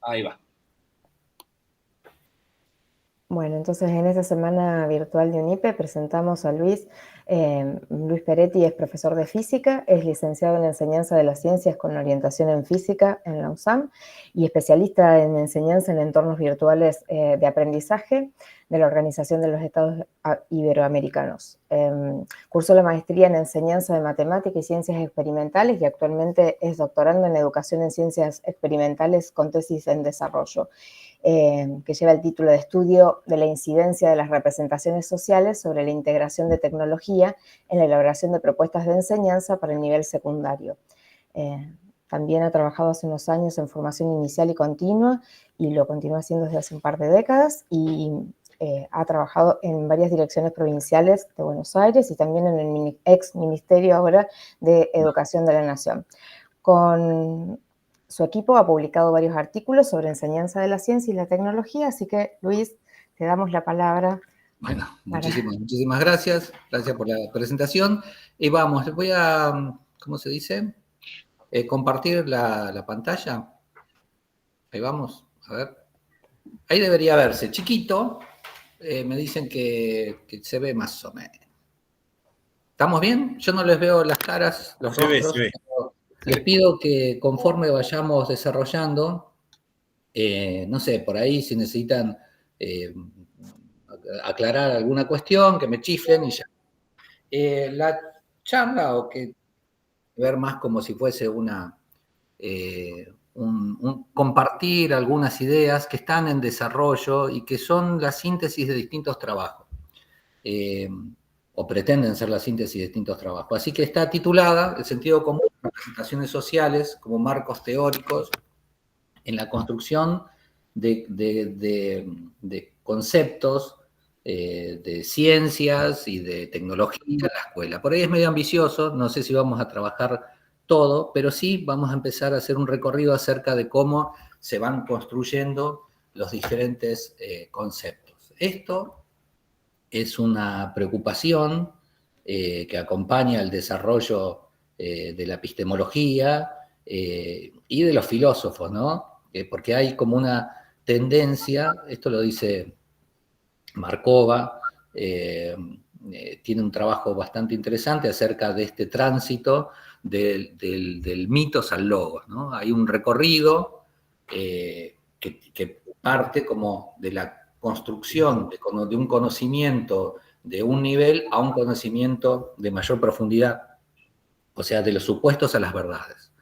Ahí va. Bueno, entonces en esta semana virtual de UNIPE presentamos a Luis. Luis Peretti es profesor de física, es licenciado en enseñanza de las ciencias con orientación en física en la USAM y especialista en enseñanza en entornos virtuales de aprendizaje de la Organización de los Estados Iberoamericanos. Cursó la maestría en enseñanza de matemática y ciencias experimentales y actualmente es doctorando en educación en ciencias experimentales con tesis en desarrollo. Que lleva el título de Estudio de la incidencia de las representaciones sociales sobre la integración de tecnología en la elaboración de propuestas de enseñanza para el nivel secundario. También ha trabajado hace unos años en formación inicial y continua y lo continúa haciendo desde hace un par de décadas y ha trabajado en varias direcciones provinciales de Buenos Aires y también en el ex ministerio ahora de Educación de la Nación. Con su equipo ha publicado varios artículos sobre enseñanza de la ciencia y la tecnología, así que Luis, te damos la palabra. Bueno, muchísimas gracias. Gracias por la presentación. Y vamos, les voy a, ¿cómo se dice? Compartir la pantalla. Ahí vamos, a ver. Ahí debería verse. Chiquito, me dicen que se ve más o menos. ¿Estamos bien? Yo no les veo las caras, los rostros. Se ve. Les pido que conforme vayamos desarrollando, no sé, por ahí si necesitan aclarar alguna cuestión, que me chiflen y ya. La charla, o que ver más como si fuese un compartir algunas ideas que están en desarrollo y que son la síntesis de distintos trabajos, o pretenden ser la síntesis de distintos trabajos. Así que está titulada El sentido común, representaciones sociales como marcos teóricos en la construcción de conceptos de ciencias y de tecnología en la escuela. Por ahí es medio ambicioso, no sé si vamos a trabajar todo, pero sí vamos a empezar a hacer un recorrido acerca de cómo se van construyendo los diferentes conceptos. Esto es una preocupación que acompaña el desarrollo de la epistemología y de los filósofos, ¿no? Porque hay como una tendencia, esto lo dice Markova, tiene un trabajo bastante interesante acerca de este tránsito del mitos al logos, ¿no? Hay un recorrido que parte como de la construcción de un conocimiento de un nivel a un conocimiento de mayor profundidad, o sea, de los supuestos a las verdades.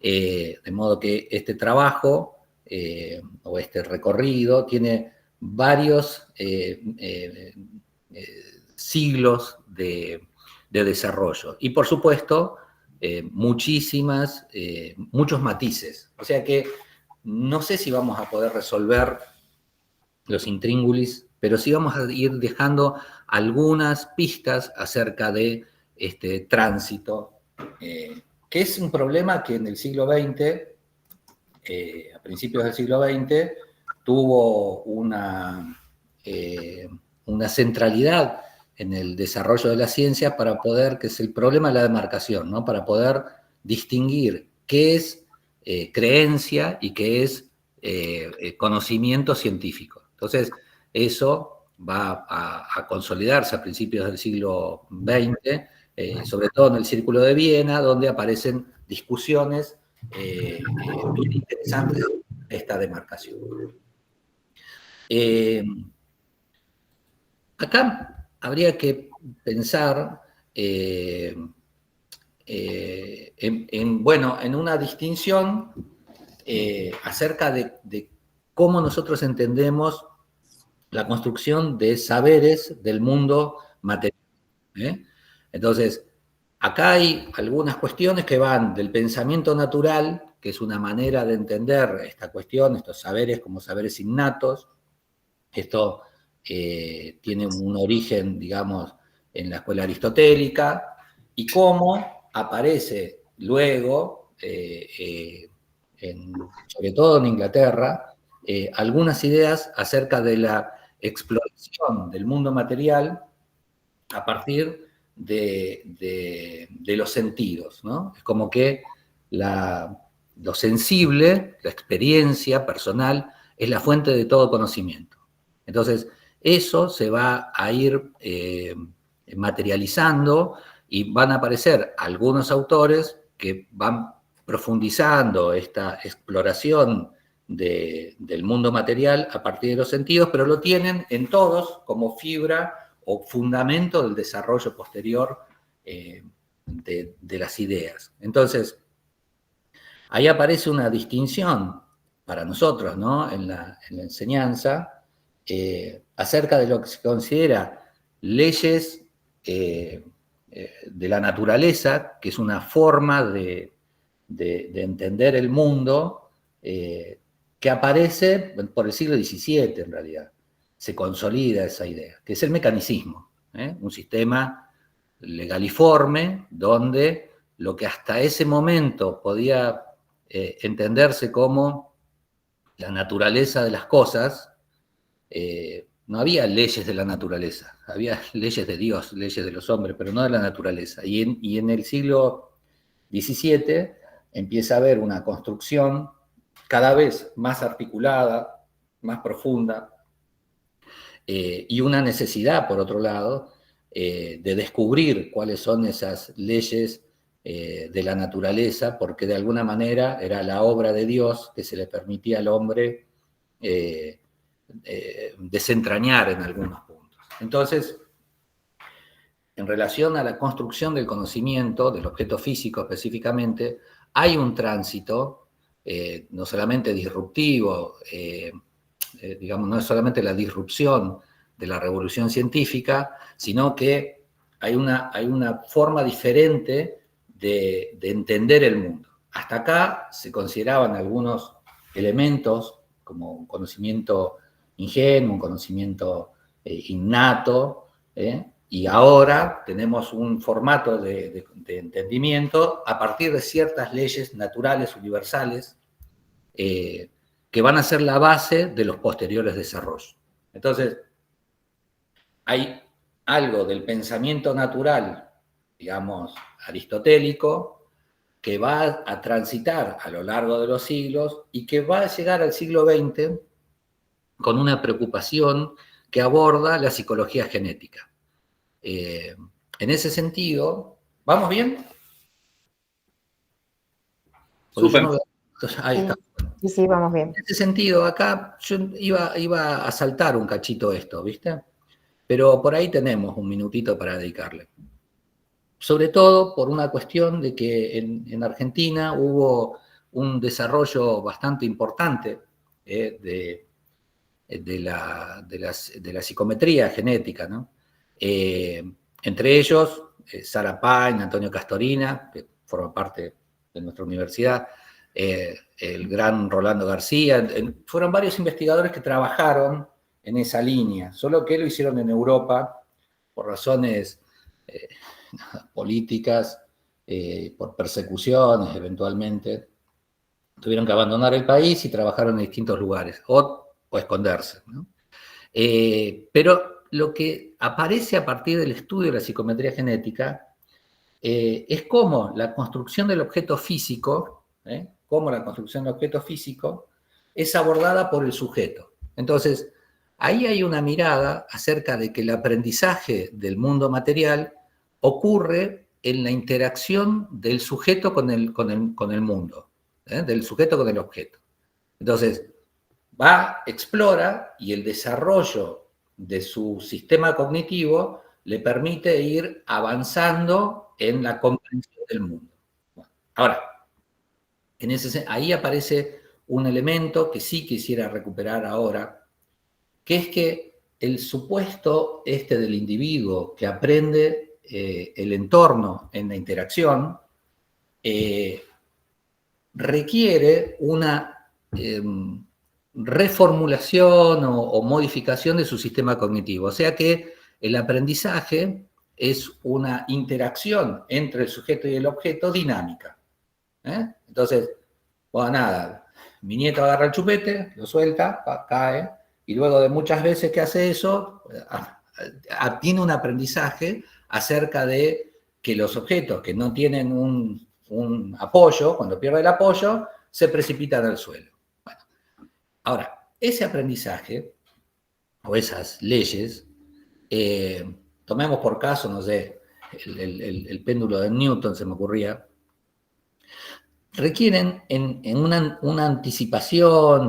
De modo que este trabajo o este recorrido tiene varios siglos de desarrollo y, por supuesto, muchos matices. O sea que no sé si vamos a poder resolver los intríngulis, pero sí vamos a ir dejando algunas pistas acerca de este tránsito, que es un problema que en el siglo XX, a principios del siglo XX, tuvo una centralidad en el desarrollo de la ciencia para poder, que es el problema de la demarcación, ¿no? Para poder distinguir qué es creencia y qué es conocimiento científico. Entonces, eso va a consolidarse a principios del siglo XX, sobre todo en el Círculo de Viena, donde aparecen discusiones bien interesantes de esta demarcación. Acá habría que pensar en una distinción acerca de cómo nosotros entendemos la construcción de saberes del mundo material. Entonces, acá hay algunas cuestiones que van del pensamiento natural, que es una manera de entender esta cuestión, estos saberes como saberes innatos. Esto tiene un origen, digamos, en la escuela aristotélica, y cómo aparece luego, sobre todo en Inglaterra, algunas ideas acerca de la exploración del mundo material a partir de los sentidos, ¿no? Es como que lo sensible, la experiencia personal, es la fuente de todo conocimiento. Entonces, eso se va a ir materializando y van a aparecer algunos autores que van profundizando esta exploración del mundo material a partir de los sentidos, pero lo tienen en todos como fibra o fundamento del desarrollo posterior de las ideas. Entonces, ahí aparece una distinción para nosotros, ¿no? en la enseñanza, acerca de lo que se considera leyes de la naturaleza, que es una forma de entender el mundo, que aparece por el siglo XVII en realidad. Se consolida esa idea, que es el mecanicismo, un sistema legaliforme donde lo que hasta ese momento podía entenderse como la naturaleza de las cosas, no había leyes de la naturaleza, había leyes de Dios, leyes de los hombres, pero no de la naturaleza. Y en el siglo XVII empieza a haber una construcción cada vez más articulada, más profunda, y una necesidad, por otro lado, de descubrir cuáles son esas leyes de la naturaleza, porque de alguna manera era la obra de Dios que se le permitía al hombre desentrañar en algunos puntos. Entonces, en relación a la construcción del conocimiento, del objeto físico específicamente, hay un tránsito, no solamente disruptivo, digamos, no es solamente la disrupción de la revolución científica, sino que hay una forma diferente de entender el mundo. Hasta acá se consideraban algunos elementos como un conocimiento ingenuo, un conocimiento innato, y ahora tenemos un formato de entendimiento a partir de ciertas leyes naturales, universales, que van a ser la base de los posteriores desarrollos. Entonces, hay algo del pensamiento natural, digamos, aristotélico, que va a transitar a lo largo de los siglos y que va a llegar al siglo XX con una preocupación que aborda la psicología genética. En ese sentido, ¿vamos bien? Súper. Ahí está. Sí, vamos bien. En ese sentido, acá yo iba a saltar un cachito esto, ¿viste? Pero por ahí tenemos un minutito para dedicarle. Sobre todo por una cuestión de que en Argentina hubo un desarrollo bastante importante de la psicometría genética, ¿no? Entre ellos, Sarah Pine, Antonio Castorina, que forma parte de nuestra universidad, el gran Rolando García, fueron varios investigadores que trabajaron en esa línea, solo que lo hicieron en Europa por razones políticas, por persecuciones eventualmente, tuvieron que abandonar el país y trabajaron en distintos lugares, o esconderse, ¿no? Pero lo que aparece a partir del estudio de la psicometría genética es cómo la construcción del objeto físico, es abordada por el sujeto. Entonces, ahí hay una mirada acerca de que el aprendizaje del mundo material ocurre en la interacción del sujeto con el mundo, del sujeto con el objeto. Entonces, explora, y el desarrollo de su sistema cognitivo le permite ir avanzando en la comprensión del mundo. Ahora, ahí aparece un elemento que sí quisiera recuperar ahora, que es que el supuesto del individuo que aprende el entorno en la interacción requiere una reformulación o modificación de su sistema cognitivo. O sea que el aprendizaje es una interacción entre el sujeto y el objeto dinámica. Entonces, bueno, nada, mi nieto agarra el chupete, lo suelta, cae, y luego de muchas veces que hace eso, tiene un aprendizaje acerca de que los objetos que no tienen un apoyo, cuando pierde el apoyo, se precipitan al suelo. Bueno, ahora, ese aprendizaje, o esas leyes, tomemos por caso, no sé, el péndulo de Newton se me ocurría, requieren en una anticipación,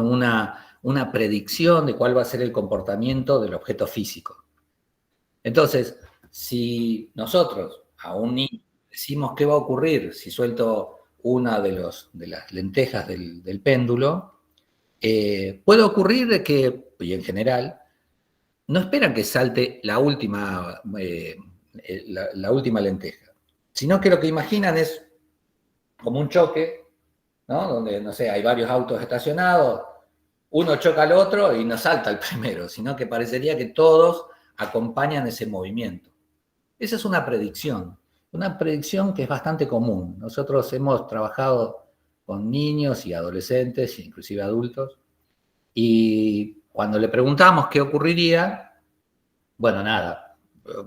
una predicción de cuál va a ser el comportamiento del objeto físico. Entonces, si nosotros a un niño decimos qué va a ocurrir si suelto una de las lentejas del péndulo, puede ocurrir que, y en general, no esperan que salte la última lenteja, sino que lo que imaginan es como un choque, ¿no? Donde, no sé, hay varios autos estacionados, uno choca al otro y no salta el primero, sino que parecería que todos acompañan ese movimiento. Esa es una predicción que es bastante común. Nosotros hemos trabajado con niños y adolescentes, inclusive adultos, y cuando le preguntamos qué ocurriría, bueno, nada,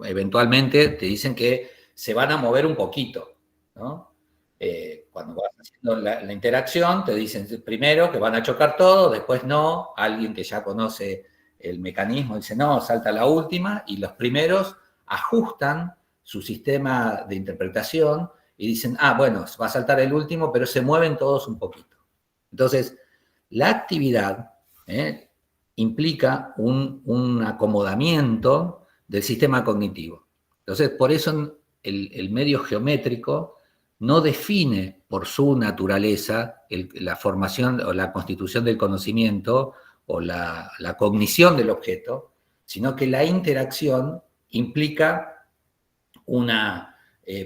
eventualmente te dicen que se van a mover un poquito, ¿no? Cuando vas haciendo la interacción, te dicen primero que van a chocar todos, después no, alguien que ya conoce el mecanismo dice no, salta la última, y los primeros ajustan su sistema de interpretación y dicen, bueno, va a saltar el último, pero se mueven todos un poquito. Entonces, la actividad implica un acomodamiento del sistema cognitivo. Entonces, por eso el medio geométrico no define por su naturaleza la formación o la constitución del conocimiento o la cognición del objeto, sino que la interacción implica una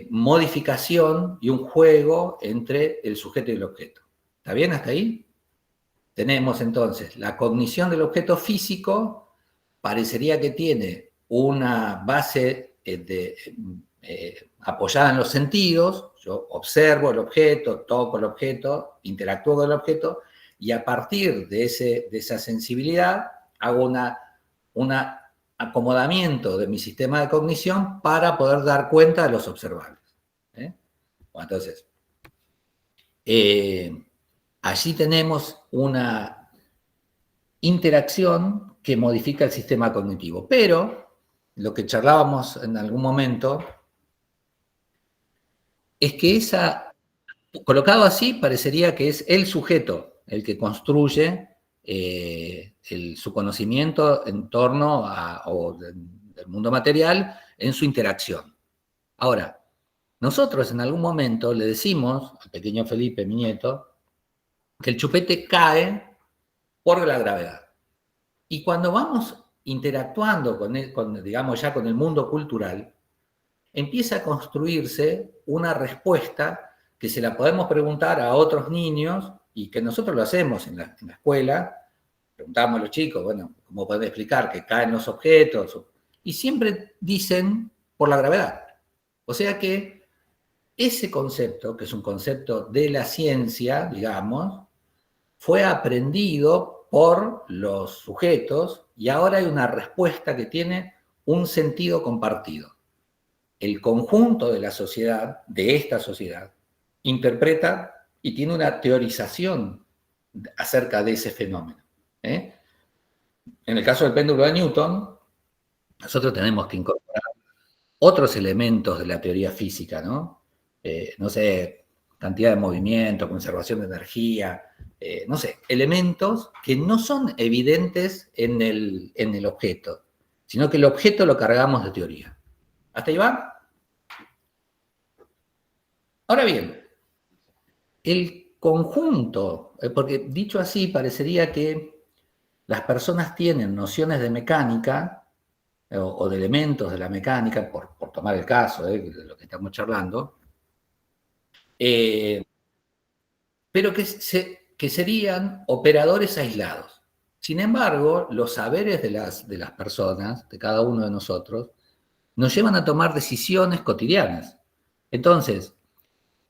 modificación y un juego entre el sujeto y el objeto. ¿Está bien hasta ahí? Tenemos entonces la cognición del objeto físico, parecería que tiene una base apoyada en los sentidos. Yo observo el objeto, toco el objeto, interactúo con el objeto, y a partir de esa sensibilidad hago un acomodamiento de mi sistema de cognición para poder dar cuenta de los observables. Bueno, entonces, allí tenemos una interacción que modifica el sistema cognitivo. Pero lo que charlábamos en algún momento es que colocado así, parecería que es el sujeto el que construye su conocimiento en torno del mundo material en su interacción. Ahora, nosotros en algún momento le decimos al pequeño Felipe, mi nieto, que el chupete cae por la gravedad. Y cuando vamos interactuando digamos ya con el mundo cultural, empieza a construirse una respuesta que se la podemos preguntar a otros niños, y que nosotros lo hacemos en la escuela. Preguntamos a los chicos, bueno, ¿cómo pueden explicar que caen los objetos? Y siempre dicen por la gravedad. O sea que ese concepto, que es un concepto de la ciencia, digamos, fue aprendido por los sujetos y ahora hay una respuesta que tiene un sentido compartido. El conjunto de la sociedad, de esta sociedad, interpreta y tiene una teorización acerca de ese fenómeno. En el caso del péndulo de Newton, nosotros tenemos que incorporar otros elementos de la teoría física, ¿no? No sé, cantidad de movimiento, conservación de energía, no sé, elementos que no son evidentes en el objeto, sino que el objeto lo cargamos de teoría. ¿Hasta ahí va? Ahora bien, el conjunto, porque dicho así parecería que las personas tienen nociones de mecánica o de elementos de la mecánica, por tomar el caso de lo que estamos charlando, pero que serían operadores aislados. Sin embargo, los saberes de las personas, de cada uno de nosotros, nos llevan a tomar decisiones cotidianas. Entonces,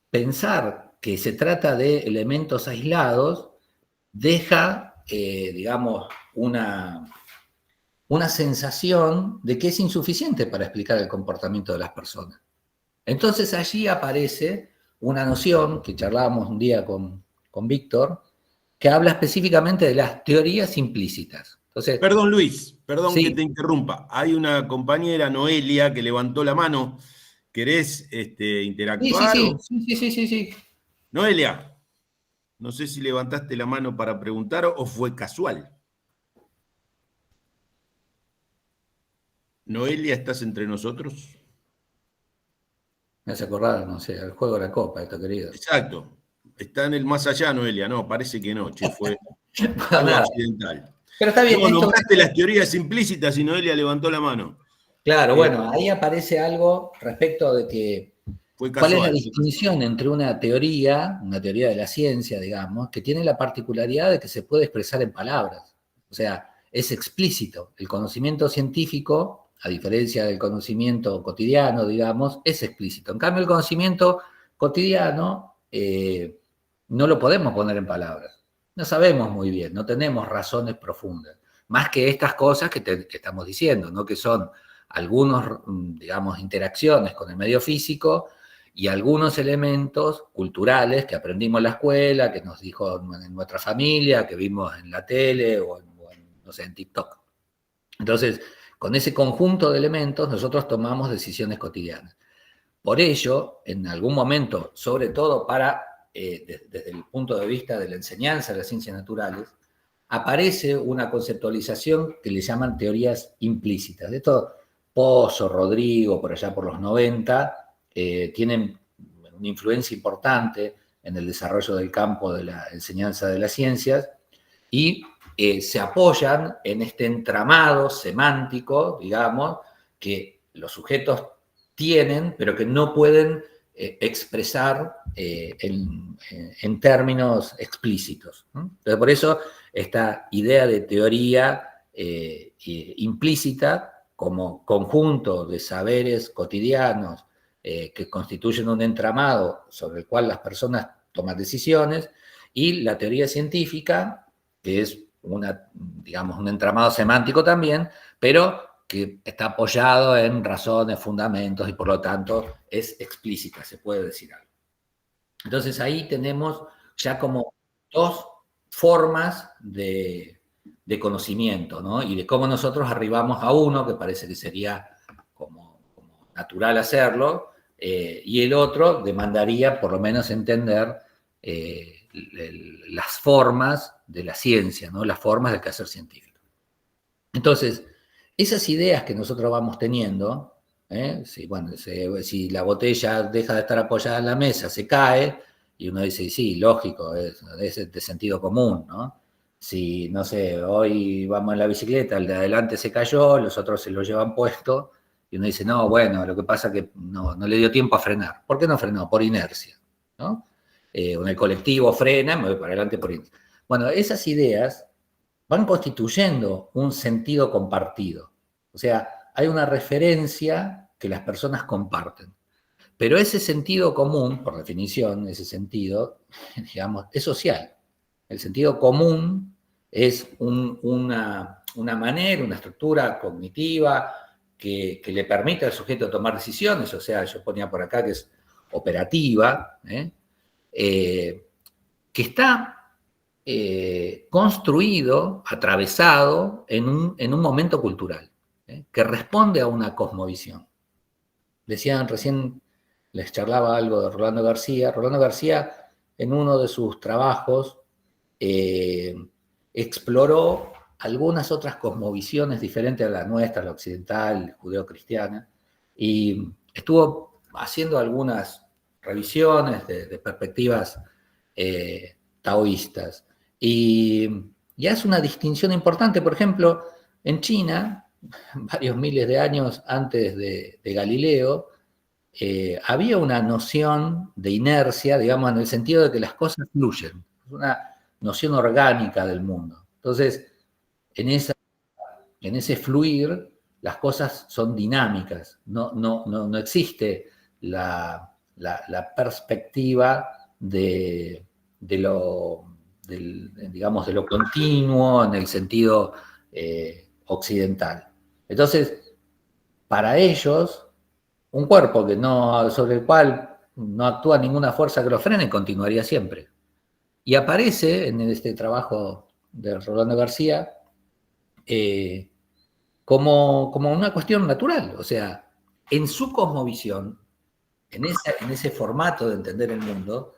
pensar que se trata de elementos aislados deja, digamos, una sensación de que es insuficiente para explicar el comportamiento de las personas. Entonces allí aparece una noción que charlábamos un día con con Víctor, que habla específicamente de las teorías implícitas. Entonces, perdón, Luis, perdón sí. que te interrumpa. Hay una compañera, Noelia, que levantó la mano. ¿Querés interactuar? Sí. Noelia, no sé si levantaste la mano para preguntar o fue casual. Noelia, ¿estás entre nosotros? Me hace acordar, no sé, al juego de la Copa, esto querido. Exacto. Está en el más allá, Noelia. No, parece que no, che, fue Bueno, algo nada. accidental. Pero está bien, No, esto. nombraste las teorías implícitas y Noelia levantó la mano. Claro, bueno, ahí aparece algo respecto de que Fue cuál es la casual. distinción entre una teoría de la ciencia, digamos, que tiene la particularidad de que se puede expresar en palabras. O sea, es explícito. El conocimiento científico, a diferencia del conocimiento cotidiano, digamos, es explícito. En cambio, el conocimiento cotidiano no lo podemos poner en palabras. No sabemos muy bien, no tenemos razones profundas. Más que estas cosas que estamos diciendo, ¿no? Que son algunos, digamos, interacciones con el medio físico y algunos elementos culturales que aprendimos en la escuela, que nos dijo en nuestra familia, que vimos en la tele o no sé, en TikTok. Entonces, con ese conjunto de elementos nosotros tomamos decisiones cotidianas. Por ello, en algún momento, sobre todo desde el punto de vista de la enseñanza de las ciencias naturales, aparece una conceptualización que le llaman teorías implícitas. De esto, Pozo, Rodrigo, por allá por los 90, tienen una influencia importante en el desarrollo del campo de la enseñanza de las ciencias y se apoyan en este entramado semántico, digamos, que los sujetos tienen, pero que no pueden expresar en términos explícitos. Entonces, por eso esta idea de teoría implícita como conjunto de saberes cotidianos que constituyen un entramado sobre el cual las personas toman decisiones, y la teoría científica, que es digamos, un entramado semántico también, pero que está apoyado en razones, fundamentos, y por lo tanto es explícita, se puede decir algo. Entonces ahí tenemos ya como dos formas de conocimiento, ¿no? Y de cómo nosotros arribamos a uno, que parece que sería como natural hacerlo, y el otro demandaría por lo menos entender las formas de la ciencia, ¿no? Las formas del quehacer científico. Entonces, esas ideas que nosotros vamos teniendo, si la botella deja de estar apoyada en la mesa, se cae, y uno dice, sí, lógico, es de sentido común, ¿no? Si, no sé, hoy vamos en la bicicleta, el de adelante se cayó, los otros se lo llevan puesto, y uno dice, no, bueno, lo que pasa es que no le dio tiempo a frenar. ¿Por qué no frenó? Por inercia, ¿no? En el colectivo frena, me voy para adelante por inercia. Bueno, esas ideas van constituyendo un sentido compartido. O sea, hay una referencia que las personas comparten. Pero ese sentido común, por definición, ese sentido, digamos, es social. El sentido común es una manera, una estructura cognitiva que le permite al sujeto tomar decisiones, o sea, yo ponía por acá que es operativa, que está construido, atravesado en un momento cultural, que responde a una cosmovisión. Decían recién, les charlaba algo de Rolando García. Rolando García, en uno de sus trabajos, exploró algunas otras cosmovisiones diferentes a la nuestra, la occidental, judeo-cristiana, y estuvo haciendo algunas revisiones de perspectivas taoístas. Y hace una distinción importante. Por ejemplo, en China, varios miles de años antes de Galileo, había una noción de inercia, digamos, en el sentido de que las cosas fluyen, una noción orgánica del mundo. Entonces, en ese fluir, las cosas son dinámicas, no existe la perspectiva digamos, de lo continuo en el sentido occidental. Entonces, para ellos, un cuerpo sobre el cual no actúa ninguna fuerza que lo frene continuaría siempre. Y aparece en este trabajo de Rolando García como una cuestión natural. O sea, en su cosmovisión, en ese formato de entender el mundo,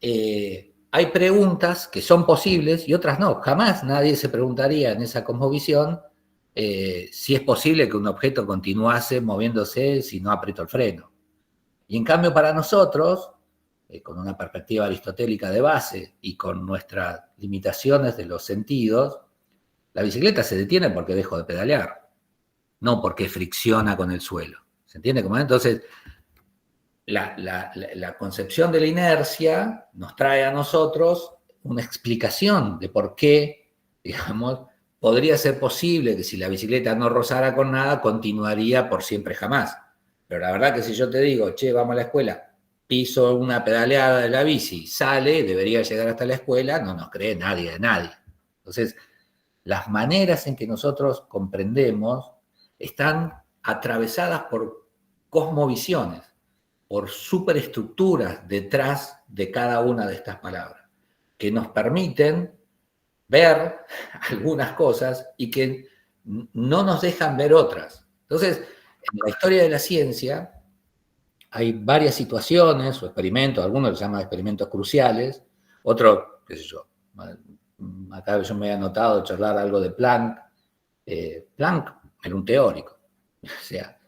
hay preguntas que son posibles y otras no. Jamás nadie se preguntaría en esa cosmovisión si es posible que un objeto continuase moviéndose si no aprieto el freno. Y en cambio para nosotros, con una perspectiva aristotélica de base y con nuestras limitaciones de los sentidos, la bicicleta se detiene porque dejo de pedalear, no porque fricciona con el suelo. ¿Se entiende cómo es? Entonces, la concepción de la inercia nos trae a nosotros una explicación de por qué, digamos, podría ser posible que si la bicicleta no rozara con nada, continuaría por siempre jamás. Pero la verdad que si yo te digo, che, vamos a la escuela, piso una pedaleada de la bici, sale, debería llegar hasta la escuela, no nos cree nadie de nadie. Entonces, las maneras en que nosotros comprendemos están atravesadas por cosmovisiones, por superestructuras detrás de cada una de estas palabras, que nos permiten ver algunas cosas y que no nos dejan ver otras. Entonces, en la historia de la ciencia hay varias situaciones o experimentos, algunos los llaman experimentos cruciales, otros, qué sé yo, acá yo me he anotado charlar algo de Planck. Planck era un teórico, o sea,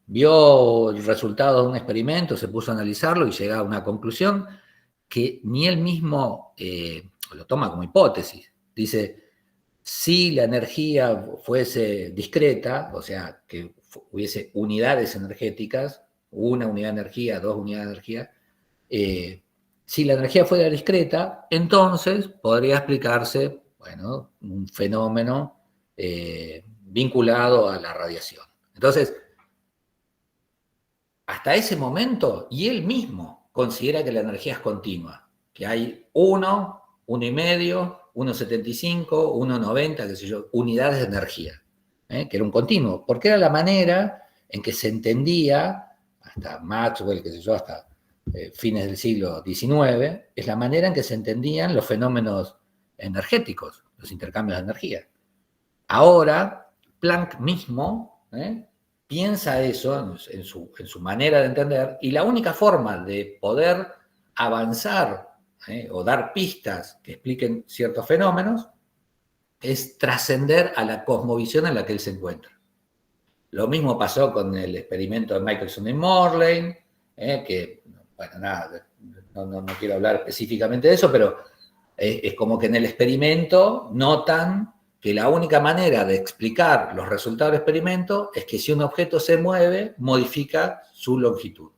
vio el resultado de un experimento, se puso a analizarlo y llega a una conclusión que ni él mismo lo toma como hipótesis. Dice, si la energía fuese discreta, o sea, que hubiese unidades energéticas, una unidad de energía, dos unidades de energía, si la energía fuera discreta, entonces podría explicarse, bueno, un fenómeno vinculado a la radiación. Entonces, hasta ese momento, y él mismo considera que la energía es continua, que hay 1, 1,5, 1,75, 1,90, qué sé yo, unidades de energía, que era un continuo, porque era la manera en que se entendía, hasta Maxwell, qué sé yo, hasta fines del siglo XIX, es la manera en que se entendían los fenómenos energéticos, los intercambios de energía. Ahora, Planck mismo piensa eso en su manera de entender, y la única forma de poder avanzar o dar pistas que expliquen ciertos fenómenos es trascender a la cosmovisión en la que él se encuentra. Lo mismo pasó con el experimento de Michelson y Morley, que, bueno, nada, no quiero hablar específicamente de eso, pero es como que en el experimento notan que la única manera de explicar los resultados del experimento es que si un objeto se mueve, modifica su longitud.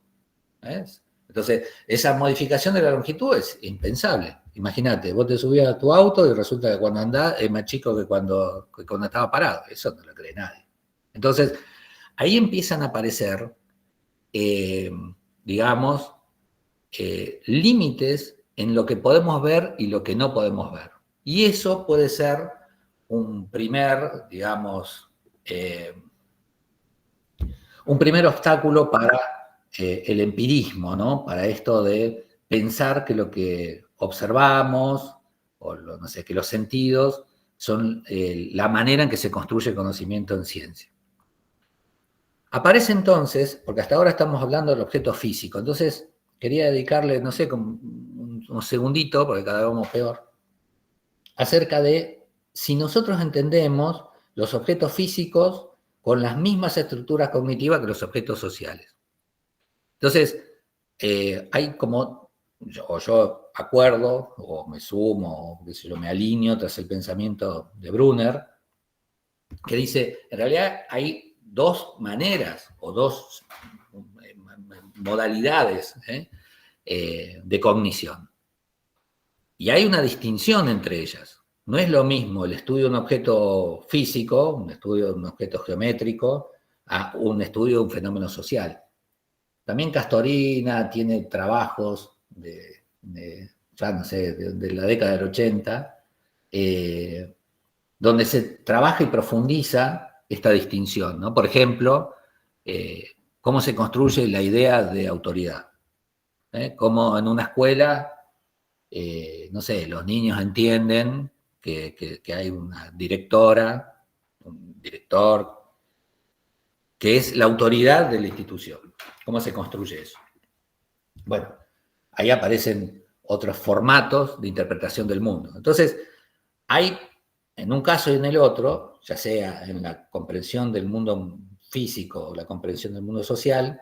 ¿Ves? Entonces, esa modificación de la longitud es impensable. Imagínate, vos te subías a tu auto y resulta que cuando andás es más chico que cuando estaba parado. Eso no lo cree nadie. Entonces, ahí empiezan a aparecer, digamos, límites en lo que podemos ver y lo que no podemos ver. Y eso puede ser un primer, digamos, un primer obstáculo para el empirismo, ¿no? Para esto de pensar que lo que observamos, o no sé, que los sentidos son la manera en que se construye el conocimiento en ciencia. Aparece entonces, porque hasta ahora estamos hablando del objeto físico, entonces quería dedicarle, no sé, un segundito, porque cada vez vamos peor, acerca de si nosotros entendemos los objetos físicos con las mismas estructuras cognitivas que los objetos sociales. Entonces, hay como, yo acuerdo, o me sumo, o qué sé yo, me alineo tras el pensamiento de Brunner, que dice, en realidad hay dos maneras, o dos modalidades de cognición. Y hay una distinción entre ellas. No es lo mismo el estudio de un objeto físico, un estudio de un objeto geométrico, a un estudio de un fenómeno social. También Castorina tiene trabajos ya no sé, de la década del 80, donde se trabaja y profundiza esta distinción, ¿no? Por ejemplo, cómo se construye la idea de autoridad. Cómo en una escuela no sé, los niños entienden que hay una directora, un director, que es la autoridad de la institución. ¿Cómo se construye eso? Bueno, ahí aparecen otros formatos de interpretación del mundo. Entonces, hay, en un caso y en el otro, ya sea en la comprensión del mundo físico o la comprensión del mundo social,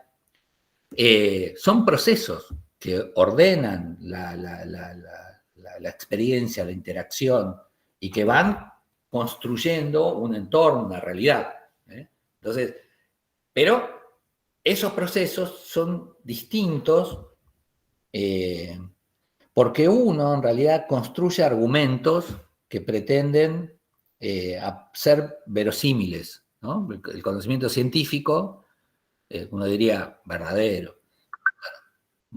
son procesos que ordenan la experiencia, la interacción, y que van construyendo un entorno, una realidad. Entonces, pero esos procesos son distintos porque uno en realidad construye argumentos que pretenden ser verosímiles, ¿no? El conocimiento científico, uno diría verdadero.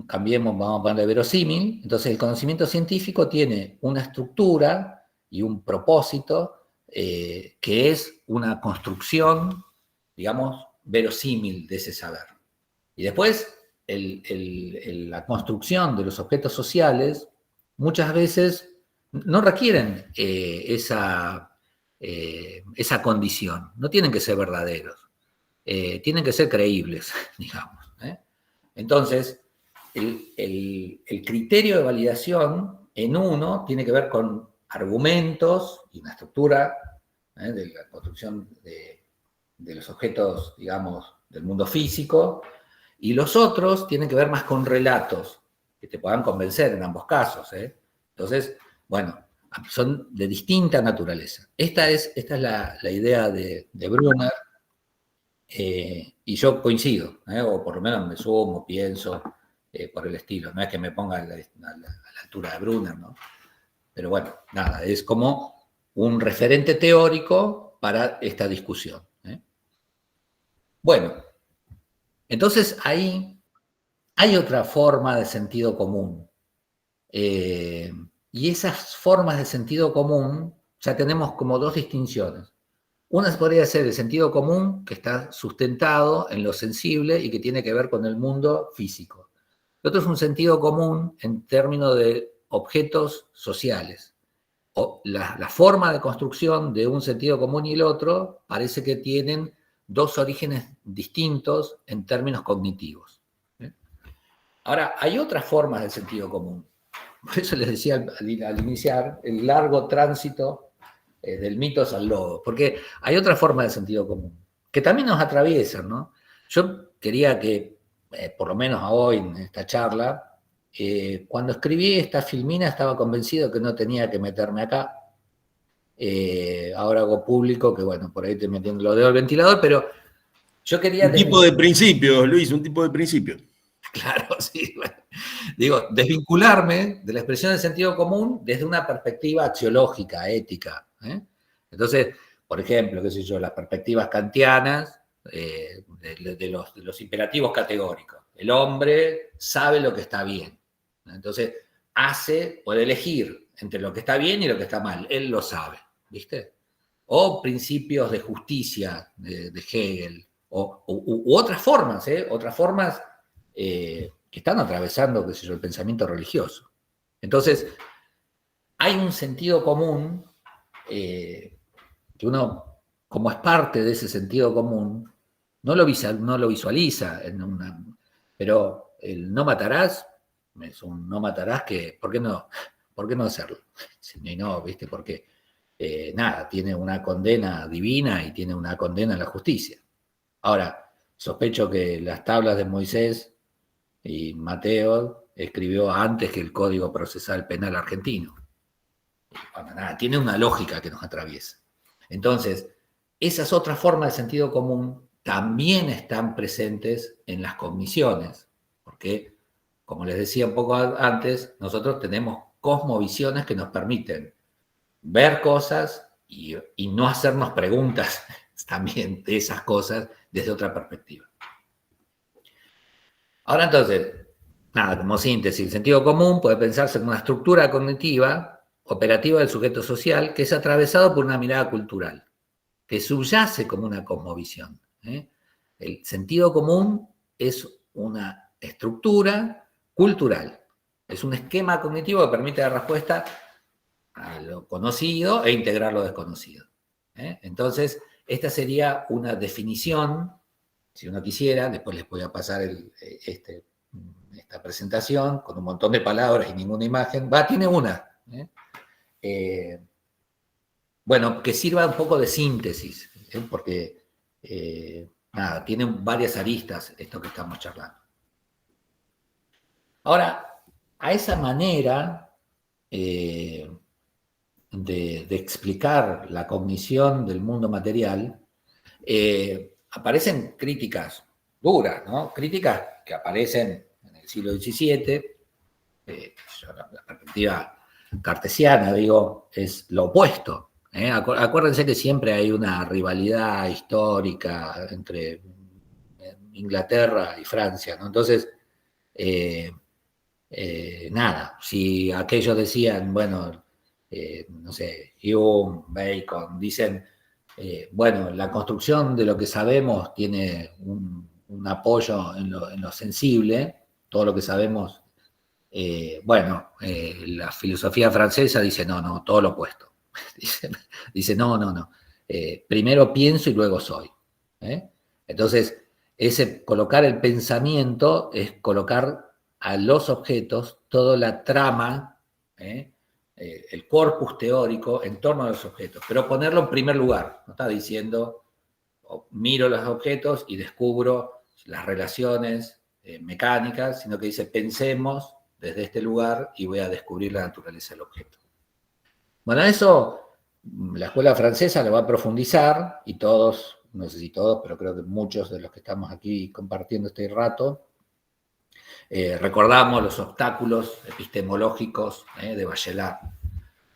Cambiemos, vamos a ponerle verosímil. Entonces el conocimiento científico tiene una estructura y un propósito que es una construcción, digamos, verosímil de ese saber. Y después la construcción de los objetos sociales muchas veces no requieren esa condición, no tienen que ser verdaderos, tienen que ser creíbles, digamos. Entonces, el criterio de validación en uno tiene que ver con argumentos y una estructura de la construcción de los objetos, digamos, del mundo físico, y los otros tienen que ver más con relatos que te puedan convencer en ambos casos. Entonces, bueno, son de distinta naturaleza. Esta es la idea de Brunner, y yo coincido, o por lo menos me sumo, pienso por el estilo. No es que me ponga a la altura de Brunner, ¿no? Pero bueno, nada, es como un referente teórico para esta discusión. Bueno, entonces ahí hay otra forma de sentido común. Y esas formas de sentido común ya tenemos como dos distinciones. Una podría ser el sentido común, que está sustentado en lo sensible y que tiene que ver con el mundo físico. El otro es un sentido común en términos de objetos sociales. La forma de construcción de un sentido común y el otro parece que tienen dos orígenes distintos en términos cognitivos. Ahora, hay otras formas del sentido común. Por eso les decía al iniciar el largo tránsito del mitos al lodo, porque hay otra forma de sentido común, que también nos atraviesan, ¿no? Yo quería que, por lo menos hoy en esta charla, cuando escribí esta filmina estaba convencido que no tenía que meterme acá. Ahora hago público que, bueno, por ahí estoy metiendo los dedos al ventilador, pero yo quería... Un tipo de principio, Luis, un tipo de principio. Claro, sí. Bueno. Digo, desvincularme de la expresión del sentido común desde una perspectiva axiológica, ética. Entonces, por ejemplo, qué sé yo, las perspectivas kantianas de los imperativos categóricos. El hombre sabe lo que está bien. Entonces, puede elegir entre lo que está bien y lo que está mal. Él lo sabe, ¿viste? O principios de justicia de Hegel, u otras formas, otras formas que están atravesando, qué sé yo, el pensamiento religioso. Entonces, hay un sentido común que uno, como es parte de ese sentido común, no lo visualiza, pero el no matarás es un no matarás que, ¿por qué no hacerlo? Y no, ¿viste? Porque nada, tiene una condena divina y tiene una condena a la justicia. Ahora, sospecho que las tablas de Moisés y Mateo escribió antes que el Código Procesal Penal argentino. Bueno, nada, tiene una lógica que nos atraviesa. Entonces, esas otras formas de sentido común también están presentes en las cogniciones, porque, como les decía un poco antes, nosotros tenemos cosmovisiones que nos permiten ver cosas y no hacernos preguntas también de esas cosas desde otra perspectiva. Ahora entonces, nada, como síntesis, el sentido común puede pensarse como una estructura cognitiva operativa del sujeto social que es atravesado por una mirada cultural, que subyace como una cosmovisión. El sentido común es una estructura cultural Es un esquema cognitivo que permite dar respuesta a lo conocido e integrar lo desconocido. Entonces, esta sería una definición, si uno quisiera, después les voy a pasar esta presentación con un montón de palabras y ninguna imagen. Tiene una. Bueno, que sirva un poco de síntesis, porque nada, tiene varias aristas esto que estamos charlando. Ahora, a esa manera de explicar la cognición del mundo material, aparecen críticas duras, ¿no? Críticas que aparecen en el siglo XVII, la perspectiva cartesiana, digo, es lo opuesto. Acuérdense que siempre hay una rivalidad histórica entre Inglaterra y Francia, ¿no? Entonces, nada, si aquellos decían, bueno, no sé, Hume, Bacon, dicen, bueno, la construcción de lo que sabemos tiene un apoyo en lo sensible, todo lo que sabemos, bueno, la filosofía francesa dice, no, todo lo opuesto. Dice, no. Primero pienso y luego soy. Entonces, colocar el pensamiento es colocar a los objetos toda la trama, el corpus teórico en torno a los objetos, pero ponerlo en primer lugar. No está diciendo, miro los objetos y descubro las relaciones mecánicas, sino que dice, pensemos desde este lugar y voy a descubrir la naturaleza del objeto. Bueno, eso la escuela francesa lo va a profundizar y todos, no sé si todos, pero creo que muchos de los que estamos aquí compartiendo este rato, recordamos los obstáculos epistemológicos de Bachelard,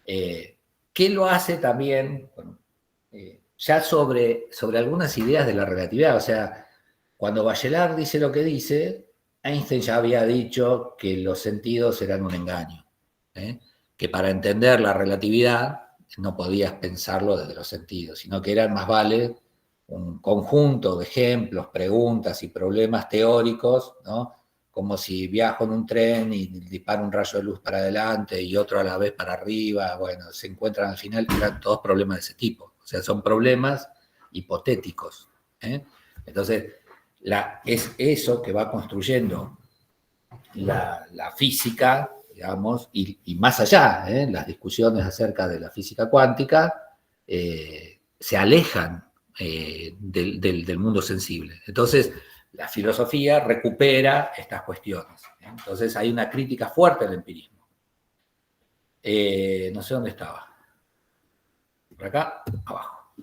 que lo hace también bueno, ya sobre algunas ideas de la relatividad. O sea, cuando Bachelard dice lo que dice, Einstein ya había dicho que los sentidos eran un engaño, que para entender la relatividad no podías pensarlo desde los sentidos, sino que eran más vale un conjunto de ejemplos, preguntas y problemas teóricos, ¿no? Como si viajo en un tren y disparo un rayo de luz para adelante y otro a la vez para arriba, bueno, se encuentran al final, eran todos problemas de ese tipo. O sea, son problemas hipotéticos. Entonces, es eso que va construyendo la física, digamos, y más allá, las discusiones acerca de la física cuántica se alejan del mundo sensible. Entonces, la filosofía recupera estas cuestiones. Entonces, hay una crítica fuerte al empirismo. No sé dónde estaba. Por acá, abajo.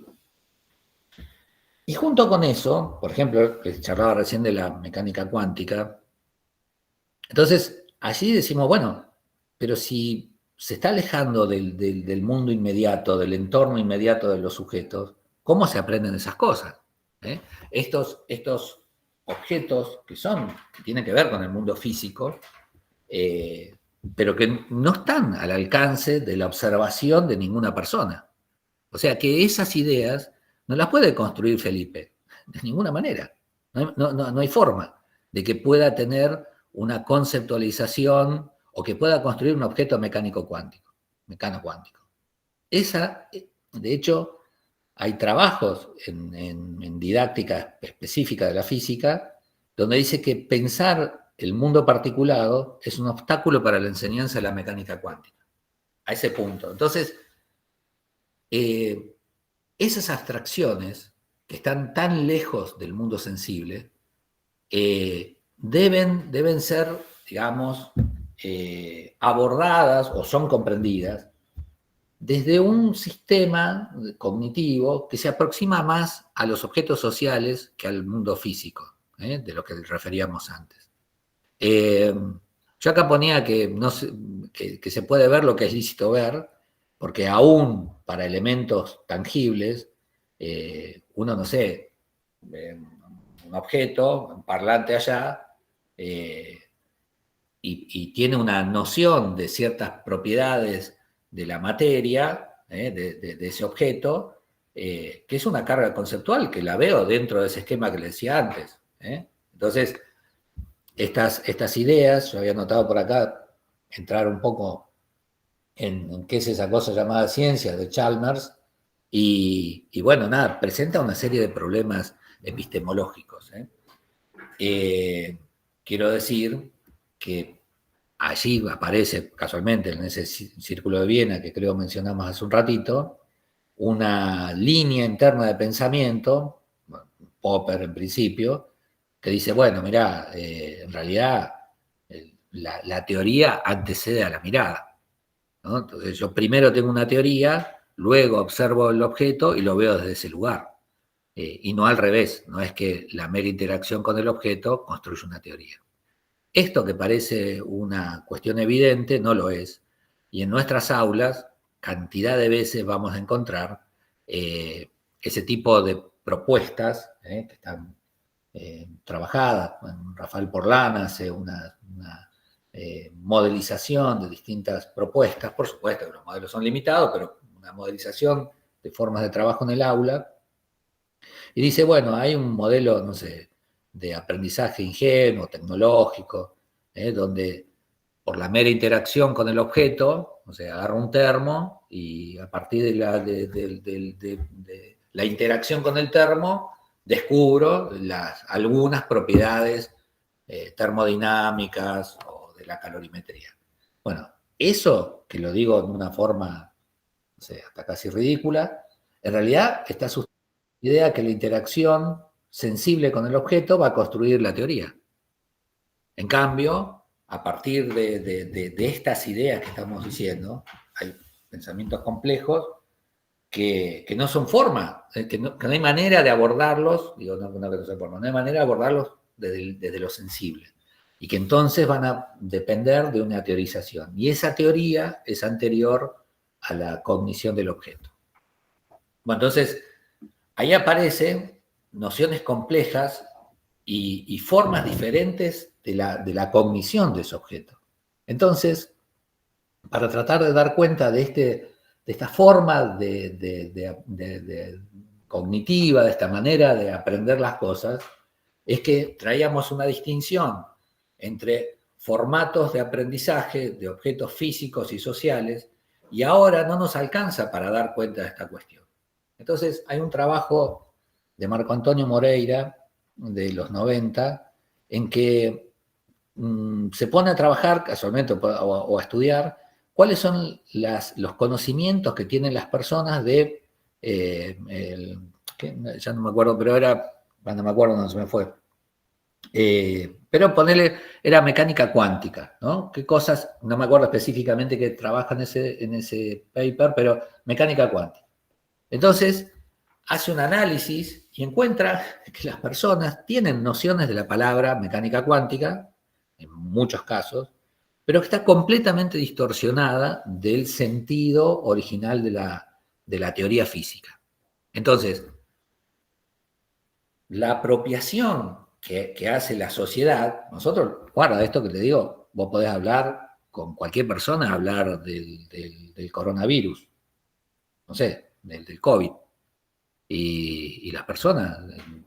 Y junto con eso, por ejemplo, que charlaba recién de la mecánica cuántica, entonces, allí decimos, bueno, pero si se está alejando del mundo inmediato, del entorno inmediato de los sujetos, ¿cómo se aprenden esas cosas? Estos objetos que tienen que ver con el mundo físico, pero que no están al alcance de la observación de ninguna persona. O sea que esas ideas no las puede construir Felipe, de ninguna manera. No hay forma de que pueda tener una conceptualización o que pueda construir un objeto mecano cuántico. De hecho, hay trabajos en didáctica específica de la física donde dice que pensar el mundo particulado es un obstáculo para la enseñanza de la mecánica cuántica. A ese punto. Entonces, esas abstracciones que están tan lejos del mundo sensible deben ser, digamos, abordadas o son comprendidas desde un sistema cognitivo que se aproxima más a los objetos sociales que al mundo físico, de lo que referíamos antes. Yo acá ponía que se puede ver lo que es lícito ver, porque aún para elementos tangibles, uno, no sé, un objeto, un parlante allá, y tiene una noción de ciertas propiedades de la materia, de ese objeto, que es una carga conceptual que la veo dentro de ese esquema que le decía antes. Entonces, estas ideas, yo había notado por acá, entrar un poco en qué es esa cosa llamada ciencia de Chalmers, y bueno, nada, presenta una serie de problemas epistemológicos. Quiero decir que allí aparece casualmente en ese círculo de Viena que creo mencionamos hace un ratito, una línea interna de pensamiento, Popper en principio, que dice, bueno, mirá, en realidad la teoría antecede a la mirada, ¿no? Entonces yo primero tengo una teoría, luego observo el objeto y lo veo desde ese lugar. Y no al revés, no es que la mera interacción con el objeto construye una teoría. Esto que parece una cuestión evidente no lo es. Y en nuestras aulas, cantidad de veces vamos a encontrar ese tipo de propuestas que están trabajadas. Bueno, Rafael Porlán hace una modelización de distintas propuestas. Por supuesto que los modelos son limitados, pero una modelización de formas de trabajo en el aula. Y dice, bueno, hay un modelo, no sé, de aprendizaje ingenuo, tecnológico, donde por la mera interacción con el objeto, o sea, agarro un termo y a partir de la interacción con el termo descubro algunas propiedades termodinámicas o de la calorimetría. Bueno, eso, que lo digo en una forma, no sé, hasta casi ridícula, en realidad está sustentado en la idea que la interacción sensible con el objeto va a construir la teoría. En cambio, a partir de estas ideas que estamos diciendo, hay pensamientos complejos que no son forma, que no hay manera de abordarlos, digo, no que no son forma, no hay manera de abordarlos desde lo sensible, y que entonces van a depender de una teorización. Y esa teoría es anterior a la cognición del objeto. Bueno, entonces, ahí aparecen nociones complejas y formas diferentes de la cognición de ese objeto. Entonces, para tratar de dar cuenta de esta forma cognitiva, de esta manera de aprender las cosas, es que traíamos una distinción entre formatos de aprendizaje de objetos físicos y sociales, y ahora no nos alcanza para dar cuenta de esta cuestión. Entonces, hay un trabajo de Marco Antonio Moreira, de los 90, en que se pone a trabajar casualmente o a estudiar cuáles son los conocimientos que tienen las personas de, ya no me acuerdo, pero era, cuando me acuerdo no se me fue, pero ponerle, era mecánica cuántica, ¿no? ¿Qué cosas? No me acuerdo específicamente que trabaja en ese paper, pero mecánica cuántica. Entonces, hace un análisis y encuentra que las personas tienen nociones de la palabra mecánica cuántica, en muchos casos, pero que está completamente distorsionada del sentido original de la teoría física. Entonces, la apropiación que hace la sociedad, nosotros, guarda esto que te digo, vos podés hablar con cualquier persona, hablar del coronavirus, no sé, del COVID, y las personas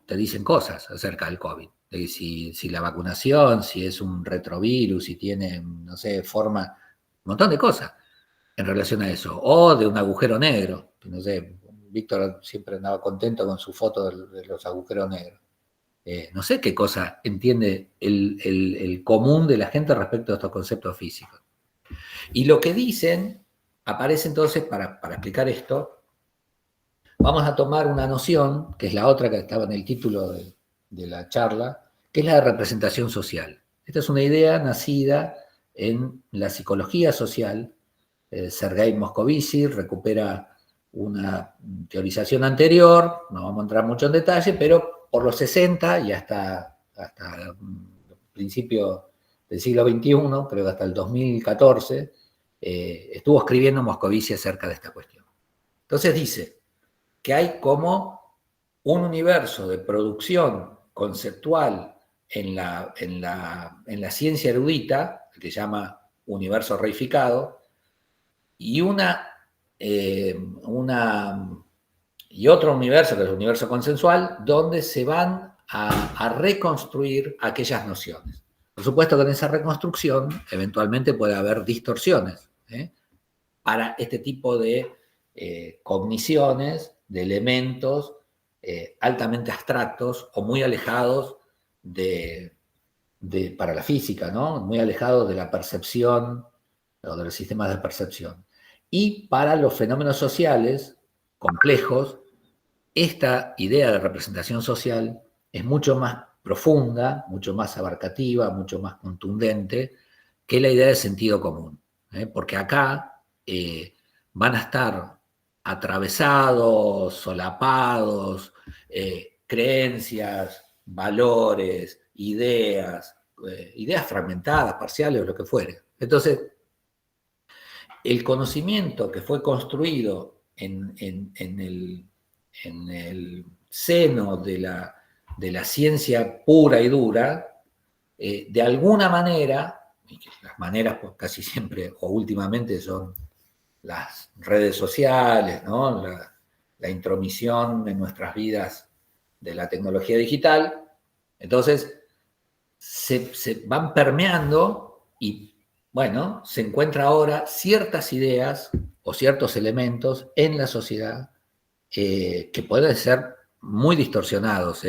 te dicen cosas acerca del COVID, de si la vacunación, si es un retrovirus, si tiene, no sé, forma, un montón de cosas en relación a eso, o de un agujero negro, no sé, Víctor siempre andaba contento con su foto de los agujeros negros. No sé qué cosa entiende el común de la gente respecto a estos conceptos físicos. Y lo que dicen, aparece entonces, para explicar esto, vamos a tomar una noción, que es la otra que estaba en el título de la charla, que es la de representación social. Esta es una idea nacida en la psicología social. Sergei Moscovici recupera una teorización anterior, no vamos a entrar mucho en detalle, pero por los 60 y hasta principio del siglo XXI, creo que hasta el 2014, estuvo escribiendo Moscovici acerca de esta cuestión. Entonces dice que hay como un universo de producción conceptual en la ciencia erudita, que se llama universo reificado, y y otro universo, que es el universo consensual, donde se van a reconstruir aquellas nociones. Por supuesto que en esa reconstrucción eventualmente puede haber distorsiones para este tipo de cogniciones, de elementos altamente abstractos o muy alejados para la física, ¿no? Muy alejados de la percepción o de los sistemas de percepción. Y para los fenómenos sociales complejos, esta idea de representación social es mucho más profunda, mucho más abarcativa, mucho más contundente que la idea de sentido común. Porque acá van a estar atravesados, solapados, creencias, valores, ideas fragmentadas, parciales o lo que fuere. Entonces, el conocimiento que fue construido en el seno de la ciencia pura y dura, de alguna manera, y las maneras pues, casi siempre o últimamente son las redes sociales, ¿no? la intromisión en nuestras vidas de la tecnología digital, entonces se van permeando y, bueno, se encuentra ahora ciertas ideas o ciertos elementos en la sociedad que pueden ser muy distorsionados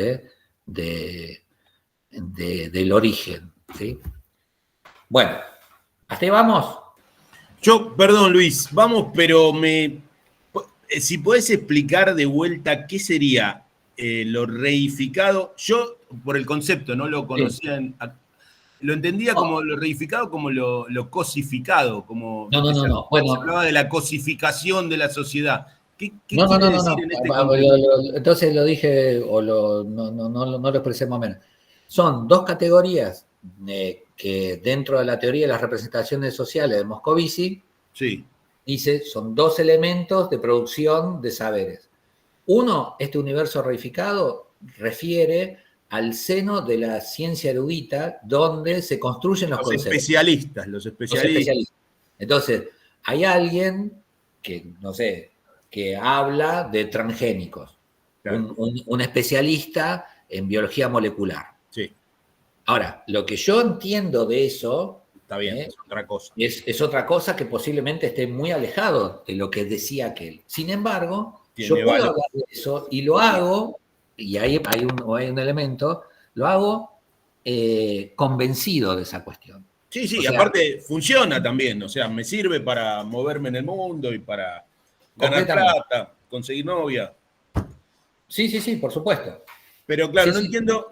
del origen, ¿sí? Bueno, ¿hasta ahí vamos? Perdón Luis, vamos, pero si podés explicar de vuelta qué sería lo reificado. Yo, por el concepto, no lo conocía, Sí. lo entendía como lo reificado, como lo cosificado, como No. se Bueno, hablaba de la cosificación de la sociedad. ¿Qué no. quiere decir en este contexto? Entonces lo dije, o no lo expresé más o menos. Son dos categorías que dentro de la teoría de las representaciones sociales de Moscovici, sí, dice, son dos elementos de producción de saberes. Uno, este universo reificado, refiere al seno de la ciencia erudita donde se construyen los conceptos. Los Los especialistas. Entonces, hay alguien que, no sé, que habla de transgénicos, Claro. un especialista en biología molecular. Sí. Ahora, lo que yo entiendo de eso Está bien, es otra cosa. Es otra cosa que posiblemente esté muy alejado de lo que decía aquel. Sin embargo, yo puedo hablar de eso y lo hago, y ahí hay un elemento, lo hago convencido de esa cuestión. Sí, o sea, aparte funciona también, o sea, me sirve para moverme en el mundo y para ganar plata, conseguir novia. Sí, por supuesto. Pero claro, no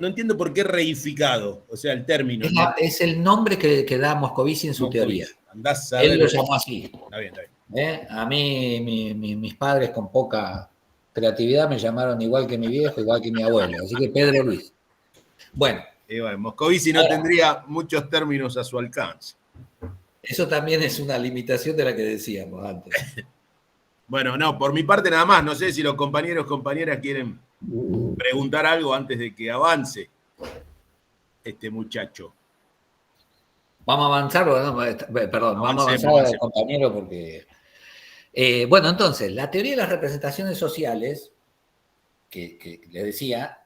entiendo por qué reificado, o sea, el término. Es el nombre que da Moscovici en su teoría. Andás a ver. Él lo llamó así. Está bien. A mí, mis padres con poca creatividad me llamaron igual que mi viejo, igual que mi abuelo. Así que Pedro Luis. Bueno. Moscovici no tendría muchos términos a su alcance. Eso también es una limitación de la que decíamos antes. Bueno, no, por mi parte nada más. No sé si los compañeras quieren preguntar algo antes de que avance este muchacho. Vamos a avanzar, vamos a avanzar, compañero, porque... bueno, entonces, la teoría de las representaciones sociales, que le decía,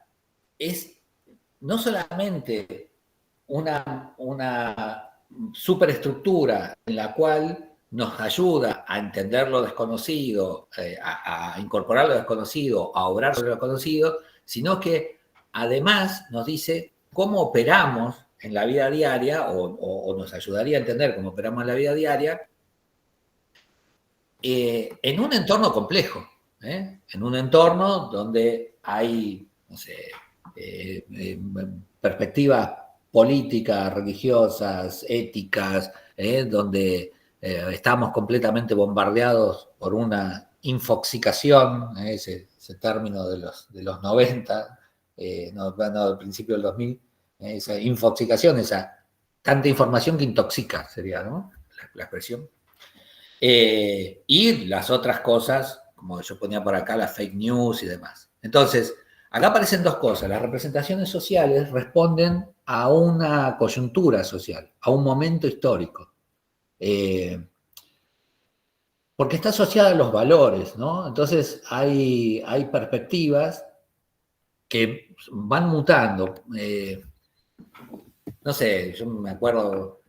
es no solamente una superestructura en la cual nos ayuda a entender lo desconocido, a incorporar lo desconocido, a obrar sobre lo desconocido, sino que además nos dice cómo operamos en la vida diaria, o nos ayudaría a entender cómo operamos en la vida diaria, en un entorno complejo, en un entorno donde hay, no sé, perspectivas políticas, religiosas, éticas, donde estamos completamente bombardeados por una infoxicación, ese término de los 90, del principio del 2000, esa infoxicación, esa tanta información que intoxica, sería, ¿no? La expresión. Y las otras cosas, como yo ponía por acá, las fake news y demás. Entonces, acá aparecen dos cosas. Las representaciones sociales responden a una coyuntura social, a un momento histórico. Porque está asociada a los valores, ¿no? Entonces, hay perspectivas que van mutando. no sé, yo me acuerdo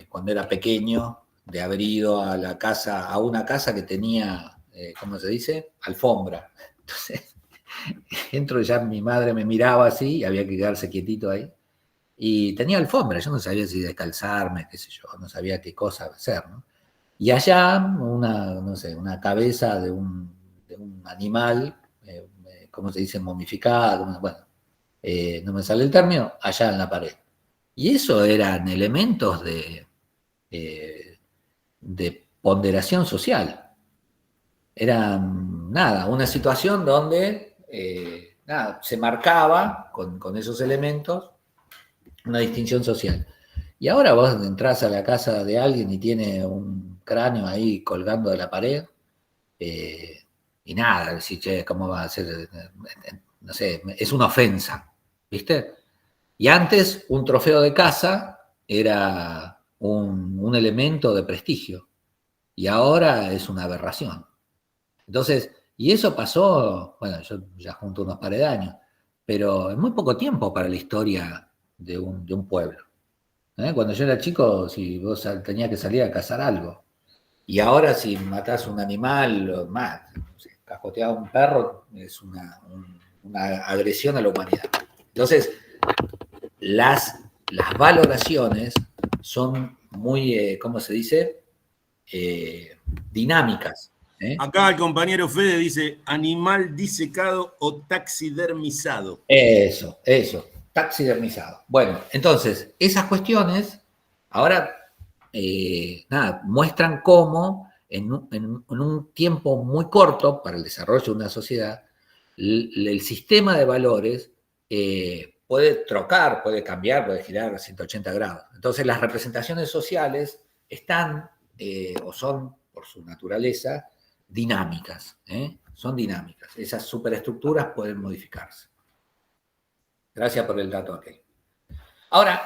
cuando era pequeño de haber ido a una casa que tenía, ¿cómo se dice? Alfombra. Entonces, entro y ya mi madre me miraba así, y había que quedarse quietito ahí. Y tenía alfombra, yo no sabía si descalzarme, qué sé yo, no sabía qué cosa hacer, ¿no? Y allá, no sé, una cabeza de un animal, ¿cómo se dice? Momificado, bueno, no me sale el término, allá en la pared. Y eso eran elementos de ponderación social. Era, nada, una situación donde, nada, se marcaba con esos elementos una distinción social. Y ahora vos entrás a la casa de alguien y tiene un cráneo ahí colgando de la pared, y nada, decís, che, ¿cómo va a ser? No sé, es una ofensa, ¿viste? Y antes un trofeo de casa era un elemento de prestigio, y ahora es una aberración. Entonces, y eso pasó, bueno, yo ya junto unos pares de años, pero en muy poco tiempo para la historia de un pueblo. Cuando yo era chico, si vos tenías que salir a cazar algo, y ahora si matás un animal, más, si cajoteás a un perro, es una agresión a la humanidad. Entonces, las valoraciones son muy, ¿cómo se dice? Dinámicas. Acá el compañero Fede dice animal disecado o taxidermizado. Eso, taxidermizado. Bueno, entonces, esas cuestiones ahora, nada, muestran cómo en un tiempo muy corto para el desarrollo de una sociedad, el sistema de valores puede trocar, puede cambiar, puede girar a 180 grados. Entonces, las representaciones sociales están, o son, por su naturaleza, dinámicas, son dinámicas. Esas superestructuras pueden modificarse. Gracias por el dato aquel. Ahora,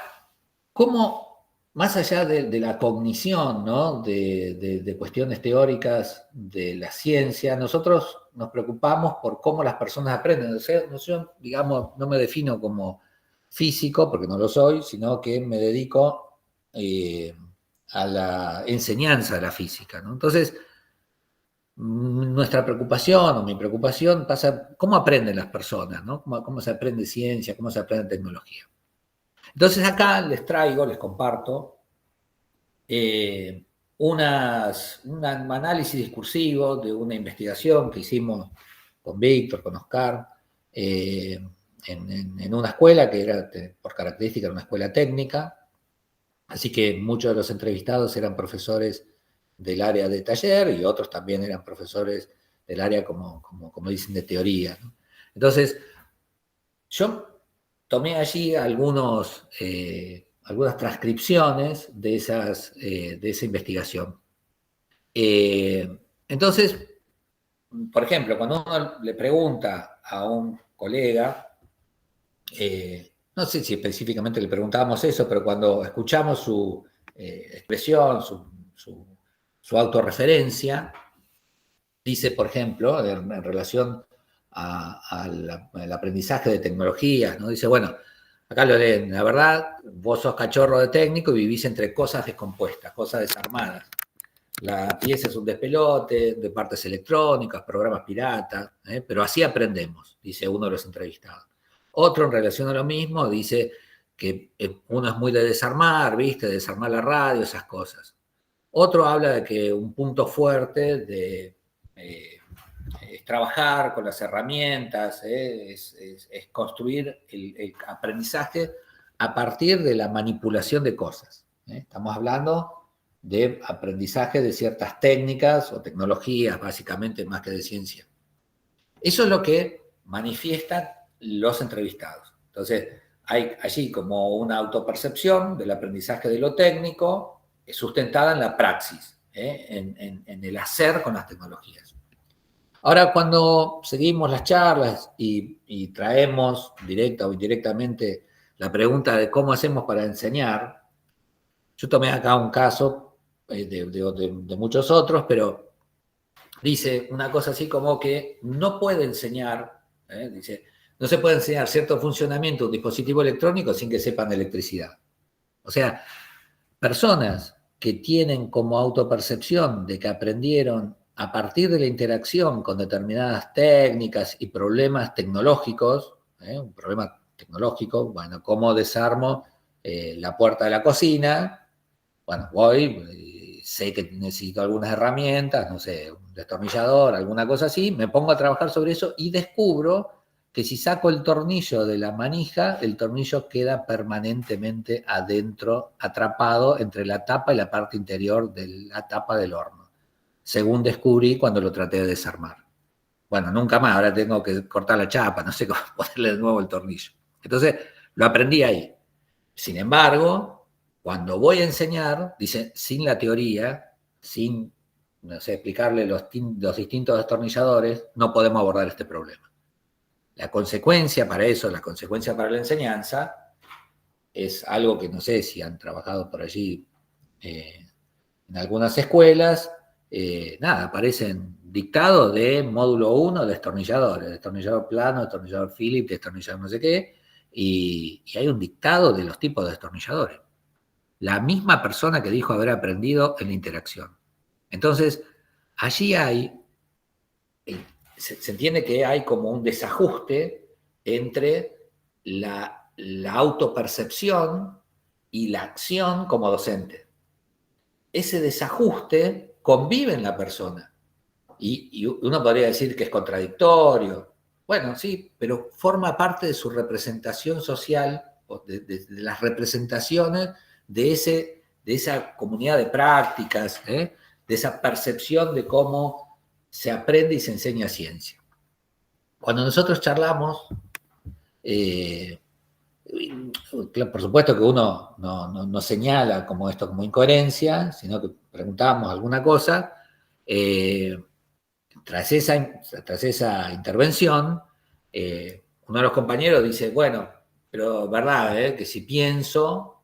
¿cómo, más allá de la cognición, ¿no? de cuestiones teóricas de la ciencia, nosotros nos preocupamos por cómo las personas aprenden? O sea, yo, digamos, no me defino como físico, porque no lo soy, sino que me dedico a la enseñanza de la física, ¿no? Entonces, nuestra preocupación o mi preocupación pasa, ¿cómo aprenden las personas? ¿No? ¿Cómo se aprende ciencia? ¿Cómo se aprende tecnología? Entonces acá les comparto, un análisis discursivo de una investigación que hicimos con Víctor, con Oscar, en una escuela que era, por característica, una escuela técnica, así que muchos de los entrevistados eran profesores del área de taller y otros también eran profesores del área, como dicen, de teoría, ¿no? Entonces, yo tomé allí algunas transcripciones de esa investigación. Entonces, por ejemplo, cuando uno le pregunta a un colega, no sé si específicamente le preguntábamos eso, pero cuando escuchamos su expresión, su autorreferencia, dice, por ejemplo, en relación al aprendizaje de tecnologías, ¿no? Dice, bueno, acá lo leen, la verdad, vos sos cachorro de técnico y vivís entre cosas descompuestas, cosas desarmadas. La pieza es un despelote de partes electrónicas, programas piratas, pero así aprendemos, dice uno de los entrevistados. Otro, en relación a lo mismo, dice que uno es muy de desarmar, ¿viste? De desarmar la radio, esas cosas. Otro habla de que un punto fuerte es trabajar con las herramientas, es construir el aprendizaje a partir de la manipulación de cosas. Estamos hablando de aprendizaje de ciertas técnicas o tecnologías, básicamente, más que de ciencia. Eso es lo que manifiestan los entrevistados. Entonces, hay allí como una autopercepción del aprendizaje de lo técnico sustentada en la praxis, en el hacer con las tecnologías. Ahora, cuando seguimos las charlas y traemos directa o indirectamente la pregunta de cómo hacemos para enseñar, yo tomé acá un caso de muchos otros, pero dice una cosa así como que no puede enseñar, dice, no se puede enseñar cierto funcionamiento de un dispositivo electrónico sin que sepan de electricidad. O sea, personas que tienen como autopercepción de que aprendieron a partir de la interacción con determinadas técnicas y problemas tecnológicos, un problema tecnológico, bueno, ¿cómo desarmo la puerta de la cocina? Bueno, voy, sé que necesito algunas herramientas, no sé, un destornillador, alguna cosa así, me pongo a trabajar sobre eso y descubro que si saco el tornillo de la manija, el tornillo queda permanentemente adentro, atrapado entre la tapa y la parte interior de la tapa del horno, según descubrí cuando lo traté de desarmar. Bueno, nunca más, ahora tengo que cortar la chapa, no sé cómo ponerle de nuevo el tornillo. Entonces, lo aprendí ahí. Sin embargo, cuando voy a enseñar, dice, sin la teoría, sin, no sé, explicarle los distintos destornilladores, no podemos abordar este problema. La consecuencia para eso, la consecuencia para la enseñanza, es algo que no sé si han trabajado por allí en algunas escuelas, nada, aparecen dictados de módulo 1, destornilladores, destornillador plano, destornillador Phillips, destornillador no sé qué, y hay un dictado de los tipos de destornilladores. La misma persona que dijo haber aprendido en la interacción. Entonces, allí hay, se entiende que hay como un desajuste entre la autopercepción y la acción como docente. Ese desajuste convive en la persona. Y uno podría decir que es contradictorio. Bueno, sí, pero forma parte de su representación social, de las representaciones de esa comunidad de prácticas, de esa percepción de cómo se aprende y se enseña ciencia. Cuando nosotros charlamos, por supuesto que uno no señala como esto como incoherencia, sino que preguntamos alguna cosa. Tras esa intervención, uno de los compañeros dice, bueno, pero verdad, que si pienso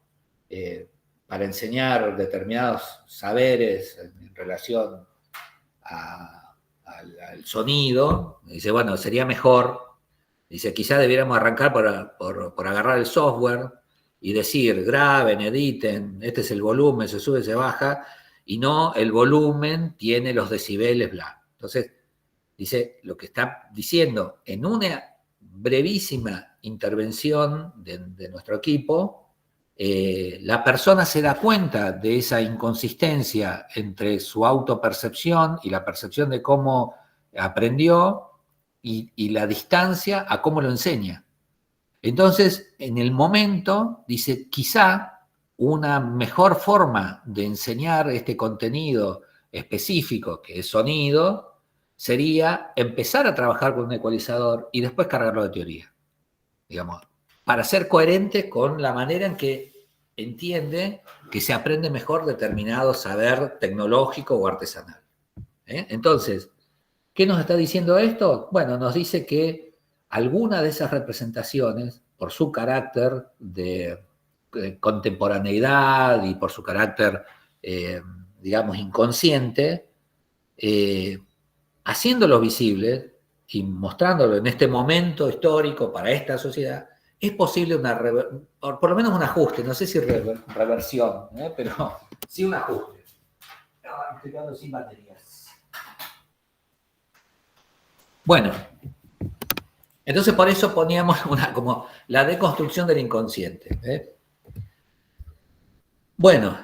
para enseñar determinados saberes en relación al sonido, dice, bueno, sería mejor, dice, quizás debiéramos arrancar por agarrar el software y decir, graben, editen, este es el volumen, se sube, se baja, y no el volumen tiene los decibeles, bla. Entonces, dice, lo que está diciendo en una brevísima intervención de nuestro equipo, la persona se da cuenta de esa inconsistencia entre su autopercepción y la percepción de cómo aprendió y la distancia a cómo lo enseña. Entonces, en el momento, dice, quizá una mejor forma de enseñar este contenido específico, que es sonido, sería empezar a trabajar con un ecualizador y después cargarlo de teoría, digamos, para ser coherente con la manera en que entiende que se aprende mejor determinado saber tecnológico o artesanal. Entonces, ¿qué nos está diciendo esto? Bueno, nos dice que alguna de esas representaciones, por su carácter de contemporaneidad y por su carácter, digamos, inconsciente, haciéndolo visible y mostrándolo en este momento histórico para esta sociedad, es posible por lo menos un ajuste, no sé si reversión, pero sí un ajuste. Estoy quedando sin baterías. Bueno, entonces por eso poníamos como la deconstrucción del inconsciente. Bueno,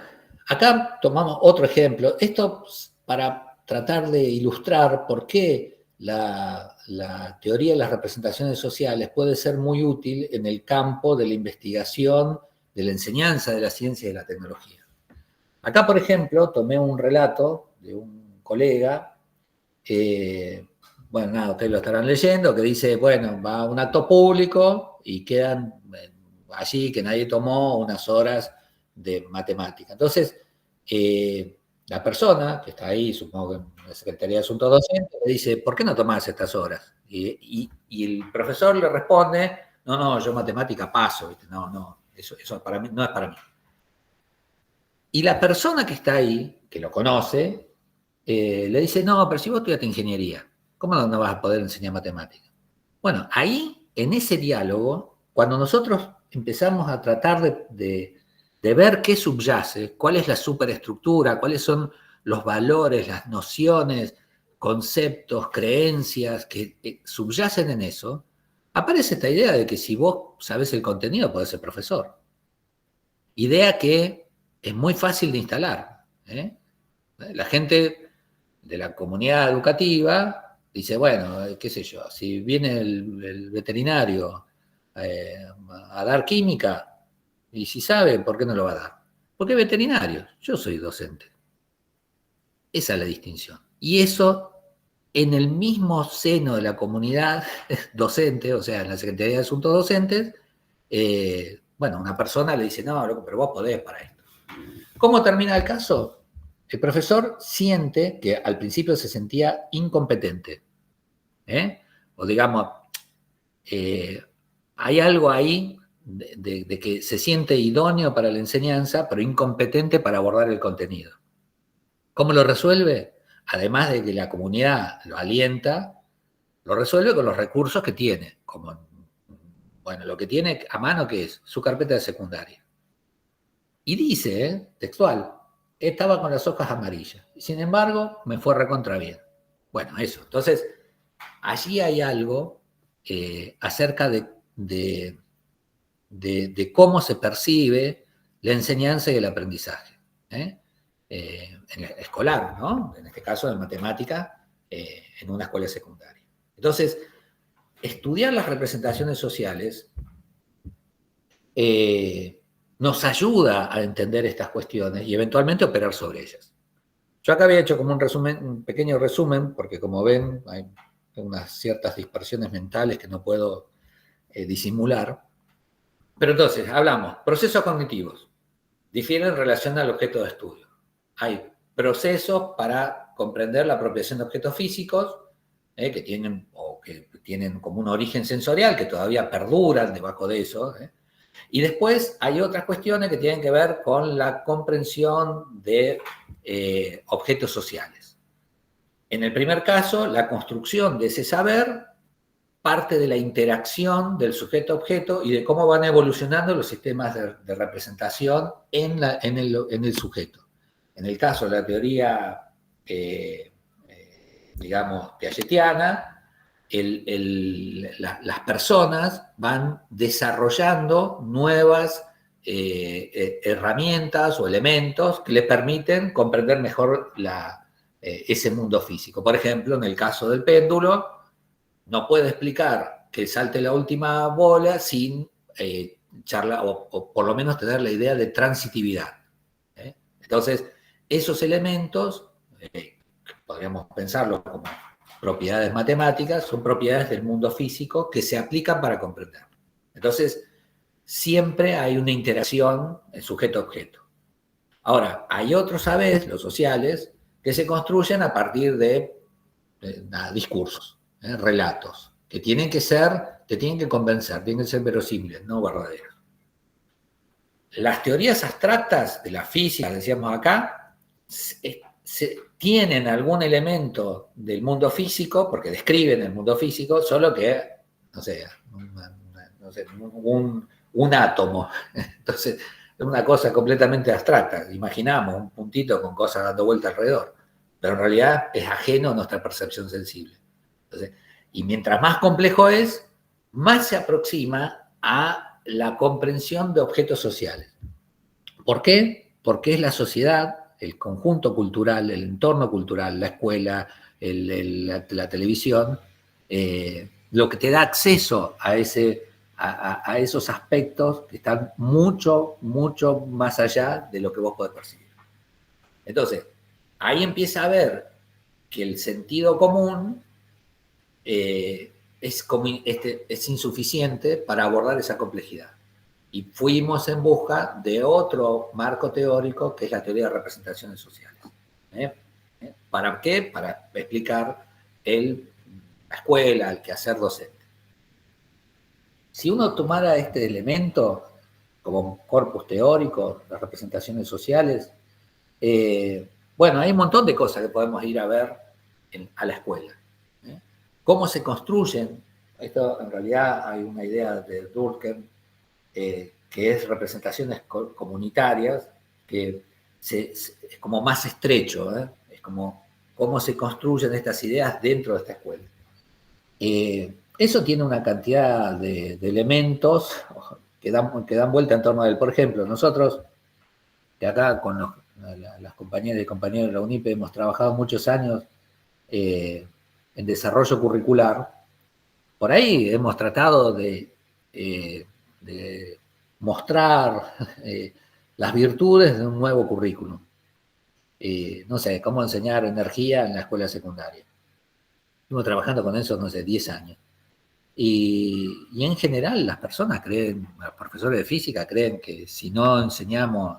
acá tomamos otro ejemplo. Esto para tratar de ilustrar por qué la teoría de las representaciones sociales puede ser muy útil en el campo de la investigación, de la enseñanza de la ciencia y de la tecnología. Acá, por ejemplo, tomé un relato de un colega, bueno, nada, ustedes lo estarán leyendo, que dice, bueno, va a un acto público y quedan allí que nadie tomó unas horas de matemática. Entonces, la persona que está ahí, supongo que en la Secretaría de Asuntos Docentes, le dice, ¿por qué no tomás estas horas? Y el profesor le responde, no, yo matemática paso, ¿viste? No, eso para mí, no es para mí. Y la persona que está ahí, que lo conoce, le dice, no, pero si vos estudiaste ingeniería, ¿cómo no vas a poder enseñar matemática? Bueno, ahí, en ese diálogo, cuando nosotros empezamos a tratar de de ver qué subyace, cuál es la superestructura, cuáles son los valores, las nociones, conceptos, creencias que subyacen en eso, aparece esta idea de que si vos sabés el contenido, podés ser profesor. Idea que es muy fácil de instalar. La gente de la comunidad educativa dice, bueno, qué sé yo, si viene el veterinario a dar química, y si sabe, ¿por qué no lo va a dar? Porque es veterinario, yo soy docente. Esa es la distinción. Y eso, en el mismo seno de la comunidad docente, o sea, en la Secretaría de Asuntos Docentes, bueno, una persona le dice, no, loco, pero vos podés para esto. ¿Cómo termina el caso? El profesor siente que al principio se sentía incompetente. O digamos, hay algo ahí de que se siente idóneo para la enseñanza, pero incompetente para abordar el contenido. ¿Cómo lo resuelve? Además de que la comunidad lo alienta, lo resuelve con los recursos que tiene, como, bueno, lo que tiene a mano, que es su carpeta de secundaria. Y dice, textual, estaba con las hojas amarillas, y sin embargo, me fue recontra bien. Bueno, eso. Entonces, allí hay algo acerca de cómo se percibe la enseñanza y el aprendizaje. Escolar, ¿no? En este caso de matemática, en una escuela secundaria. Entonces, estudiar las representaciones sociales nos ayuda a entender estas cuestiones y eventualmente operar sobre ellas. Yo acá había hecho como un pequeño resumen, porque como ven, hay unas ciertas dispersiones mentales que no puedo disimular. Pero entonces, hablamos, procesos cognitivos, difieren en relación al objeto de estudio. Hay procesos para comprender la apropiación de objetos físicos que tienen como un origen sensorial, que todavía perduran debajo de eso. Y después hay otras cuestiones que tienen que ver con la comprensión de objetos sociales. En el primer caso, la construcción de ese saber parte de la interacción del sujeto-objeto y de cómo van evolucionando los sistemas de representación en el sujeto. En el caso de la teoría, digamos, piagetiana, las personas van desarrollando nuevas herramientas o elementos que le permiten comprender mejor ese mundo físico. Por ejemplo, en el caso del péndulo, no puede explicar que salte la última bola sin charla, o por lo menos tener la idea de transitividad. Entonces, esos elementos, podríamos pensarlo como propiedades matemáticas, son propiedades del mundo físico que se aplican para comprender. Entonces, siempre hay una interacción sujeto-objeto. Ahora, hay otros saberes, los sociales, que se construyen a partir de discursos, relatos, que te tienen que convencer, tienen que ser verosímiles, no verdaderos. Las teorías abstractas de la física, decíamos acá, tienen algún elemento del mundo físico, porque describen el mundo físico, solo que, no sé, un átomo. Entonces, es una cosa completamente abstracta. Imaginamos un puntito con cosas dando vuelta alrededor, pero en realidad es ajeno a nuestra percepción sensible. Entonces, y mientras más complejo es, más se aproxima a la comprensión de objetos sociales. ¿Por qué? Porque es la sociedad, el conjunto cultural, el entorno cultural, la escuela, la televisión, lo que te da acceso a esos aspectos que están mucho, mucho más allá de lo que vos podés percibir. Entonces, ahí empieza a ver que el sentido común es insuficiente para abordar esa complejidad. Y fuimos en busca de otro marco teórico, que es la teoría de representaciones sociales. ¿Para qué? Para explicar la escuela, el quehacer docente. Si uno tomara este elemento como corpus teórico, las representaciones sociales, bueno, hay un montón de cosas que podemos ir a ver a la escuela. ¿Cómo se construyen? Esto en realidad hay una idea de Durkheim que que es representaciones comunitarias, que es como más estrecho, ¿eh? Es como cómo se construyen estas ideas dentro de esta escuela. Eso tiene una cantidad de elementos que dan vuelta en torno a él. Por ejemplo, nosotros, que acá con las compañeras y compañeros de la UNIPE hemos trabajado muchos años en desarrollo curricular, por ahí hemos tratado de mostrar las virtudes de un nuevo currículum. No sé, cómo enseñar energía en la escuela secundaria. Estuvimos trabajando con eso, no sé, 10 años. Y en general las personas creen, los profesores de física creen que si no enseñamos,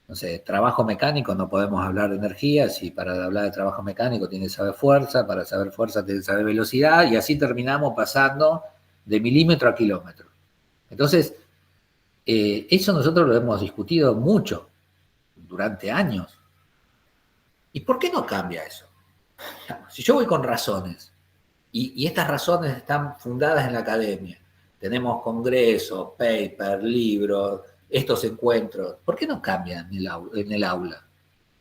no sé, trabajo mecánico no podemos hablar de energía, si para hablar de trabajo mecánico tiene que saber fuerza, para saber fuerza tiene que saber velocidad, y así terminamos pasando de milímetro a kilómetro. Entonces, eso nosotros lo hemos discutido mucho, durante años. ¿Y por qué no cambia eso? Si yo voy con razones, y estas razones están fundadas en la academia, tenemos congresos, papers, libros, estos encuentros, ¿por qué no cambian en el aula?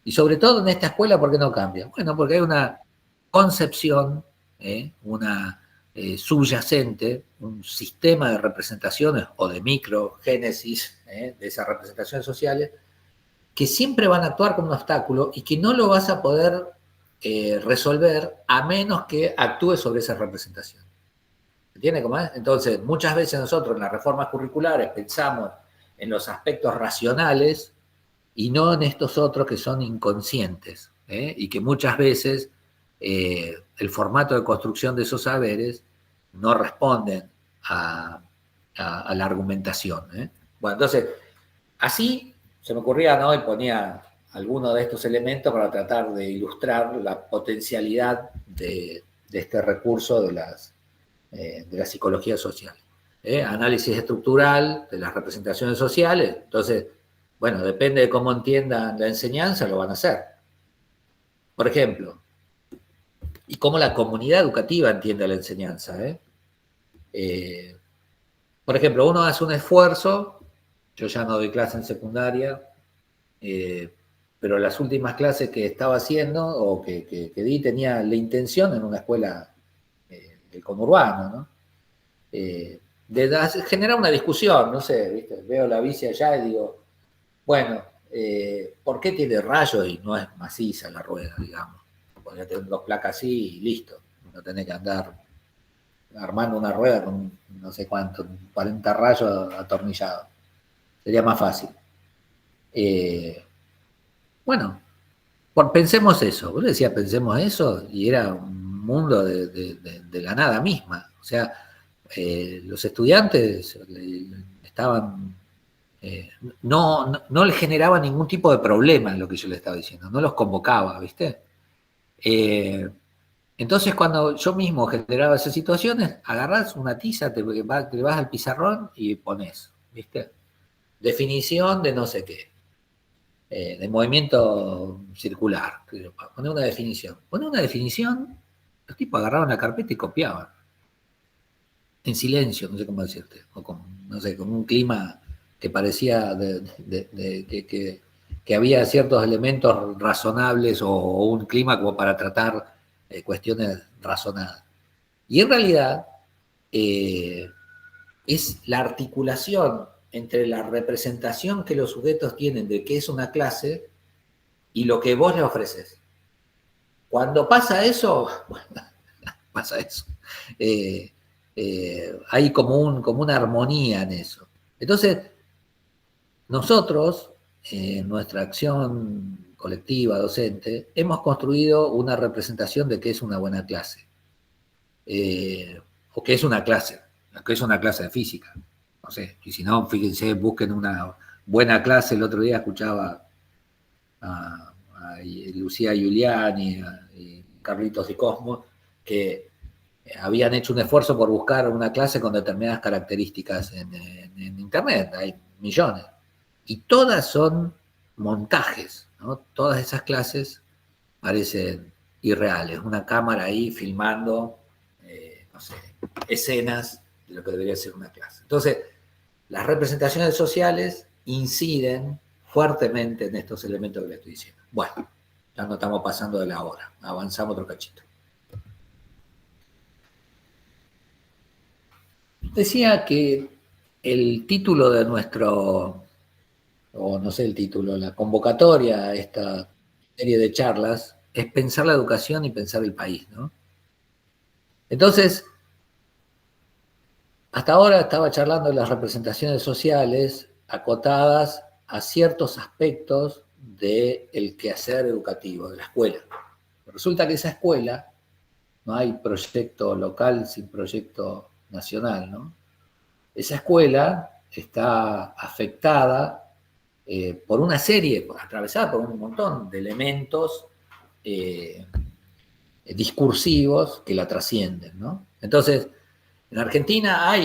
Y sobre todo en esta escuela, ¿por qué no cambian? Bueno, porque hay una concepción, una subyacente, un sistema de representaciones o de microgénesis de esas representaciones sociales, que siempre van a actuar como un obstáculo y que no lo vas a poder resolver a menos que actúes sobre esa representación. ¿Entiendes cómo es? Entonces, muchas veces nosotros en las reformas curriculares pensamos en los aspectos racionales y no en estos otros que son inconscientes, y que muchas veces el formato de construcción de esos saberes no responden a la argumentación. Bueno, entonces, así se me ocurría, ¿no? Y ponía algunos de estos elementos para tratar de ilustrar la potencialidad de este recurso de la psicología social. Análisis estructural de las representaciones sociales. Entonces, bueno, depende de cómo entiendan la enseñanza, lo van a hacer. Por ejemplo, y cómo la comunidad educativa entiende la enseñanza. Por ejemplo, uno hace un esfuerzo, yo ya no doy clase en secundaria, pero las últimas clases que estaba haciendo o que di tenía la intención en una escuela del conurbano, ¿no? De generar una discusión, no sé, ¿viste? Veo la bici allá y digo, bueno, ¿por qué tiene rayos y no es maciza la rueda, digamos? Podría tener dos placas así y listo, no tenés que andar armando una rueda con no sé cuánto, 40 rayos atornillados. Sería más fácil. Bueno, pensemos eso. Vos le decías, pensemos eso, y era un mundo de la nada misma. O sea, los estudiantes estaban... no les generaba ningún tipo de problema en lo que yo les estaba diciendo, no los convocaba, ¿viste? Entonces, cuando yo mismo generaba esas situaciones, agarrás una tiza, te vas al pizarrón y pones, ¿viste? Definición de no sé qué. De movimiento circular. Poner una definición. Poner una definición, los tipos agarraban la carpeta y copiaban. En silencio, no sé cómo decirte. O con, no sé, con un clima que parecía que había ciertos elementos razonables o un clima como para tratar cuestiones razonadas. Y en realidad es la articulación entre la representación que los sujetos tienen de qué es una clase y lo que vos le ofreces. Cuando pasa eso, bueno, pasa eso. Hay como una armonía en eso. Entonces, nosotros, en nuestra acción colectiva, docente, hemos construido una representación de qué es una buena clase. O qué es una clase, que es una clase de física. No sé, y si no, fíjense, busquen una buena clase. El otro día escuchaba a Lucía Giuliani y Carlitos Di Cosmo, que habían hecho un esfuerzo por buscar una clase con determinadas características en Internet, hay millones. Y todas son montajes, ¿no? Todas esas clases parecen irreales. Una cámara ahí filmando, no sé, escenas de lo que debería ser una clase. Entonces, las representaciones sociales inciden fuertemente en estos elementos que le estoy diciendo. Bueno, ya no estamos pasando de la hora, avanzamos otro cachito. Decía que el título de nuestro, o no sé el título, la convocatoria a esta serie de charlas es pensar la educación y pensar el país, ¿no? Entonces, hasta ahora estaba charlando de las representaciones sociales acotadas a ciertos aspectos del quehacer educativo, de la escuela. Resulta que esa escuela, no hay proyecto local sin proyecto nacional, ¿no? Esa escuela está afectada por una serie, atravesada por un montón de elementos discursivos que la trascienden, ¿no? Entonces, en Argentina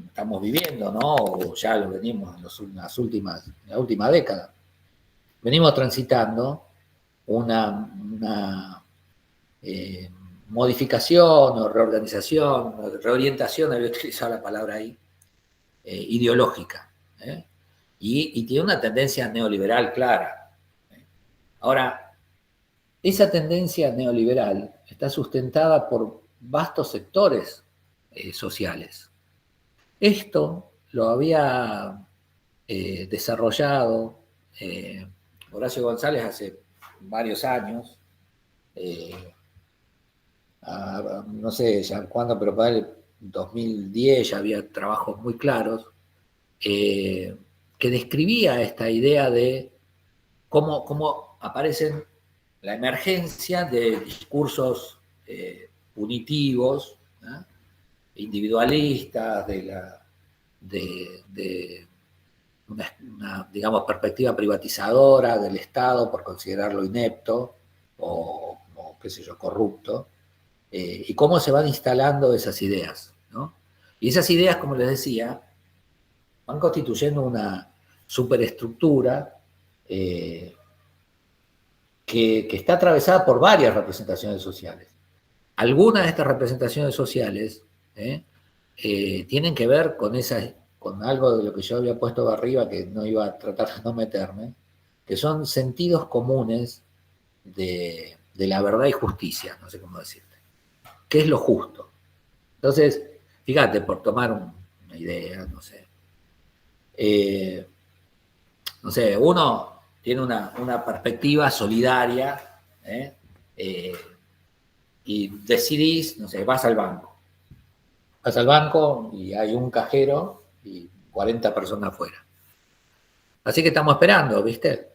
estamos viviendo, ¿no? O ya lo venimos en la última década, venimos transitando una modificación o reorganización, o reorientación, había utilizado la palabra ahí, ideológica, ¿eh? Y tiene una tendencia neoliberal clara. Ahora, esa tendencia neoliberal está sustentada por vastos sectores sociales. Esto lo había desarrollado Horacio González hace varios años, no sé ya cuándo, pero para el 2010 ya había trabajos muy claros que describía esta idea de cómo aparecen la emergencia de discursos punitivos, ¿no? Individualistas, de una, digamos, perspectiva privatizadora del Estado por considerarlo inepto o qué sé yo, corrupto, y cómo se van instalando esas ideas, ¿no? Y esas ideas, como les decía, van constituyendo una superestructura que está atravesada por varias representaciones sociales. Algunas de estas representaciones sociales tienen que ver con algo de lo que yo había puesto arriba, que no iba a tratar de no meterme, que son sentidos comunes de la verdad y justicia, no sé cómo decirte. ¿Qué es lo justo? Entonces, fíjate, por tomar una idea, no sé, uno tiene una perspectiva solidaria, y decidís, no sé, vas al banco. Vas al banco y hay un cajero y 40 personas afuera. Así que estamos esperando, ¿viste?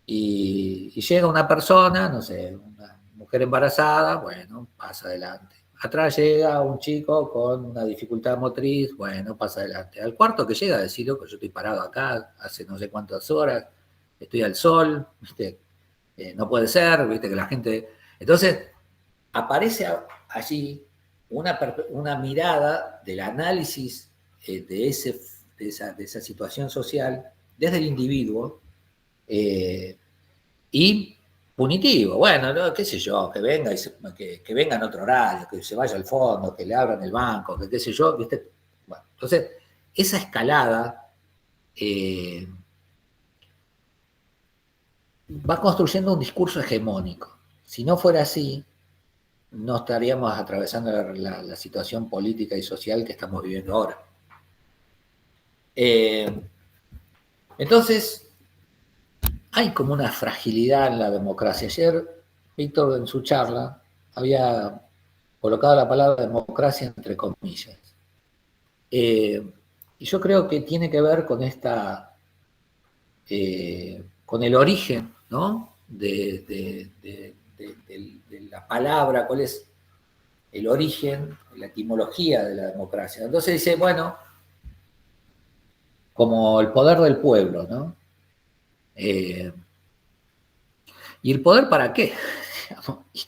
Y llega una persona, no sé, una mujer embarazada, bueno, pasa adelante. Atrás llega un chico con una dificultad motriz, bueno, pasa adelante. Al cuarto que llega a decir, que yo estoy parado acá hace no sé cuántas horas, estoy al sol, ¿viste? No puede ser, ¿viste? Que la gente... Entonces, aparece allí una mirada del análisis de esa situación social desde el individuo y punitivo. Bueno, ¿no? Qué sé yo, que venga que venga en otro horario, que se vaya al fondo, que le abran el banco, que qué sé yo, ¿viste? Bueno, entonces, esa escalada va construyendo un discurso hegemónico. Si no fuera así, no estaríamos atravesando la situación política y social que estamos viviendo ahora. Entonces, hay como una fragilidad en la democracia. Ayer, Víctor, en su charla, había colocado la palabra democracia entre comillas. Y yo creo que tiene que ver con con el origen, ¿no? de la palabra, cuál es el origen, la etimología de la democracia. Entonces dice, bueno, como el poder del pueblo, ¿no? ¿Y el poder para qué? ¿Y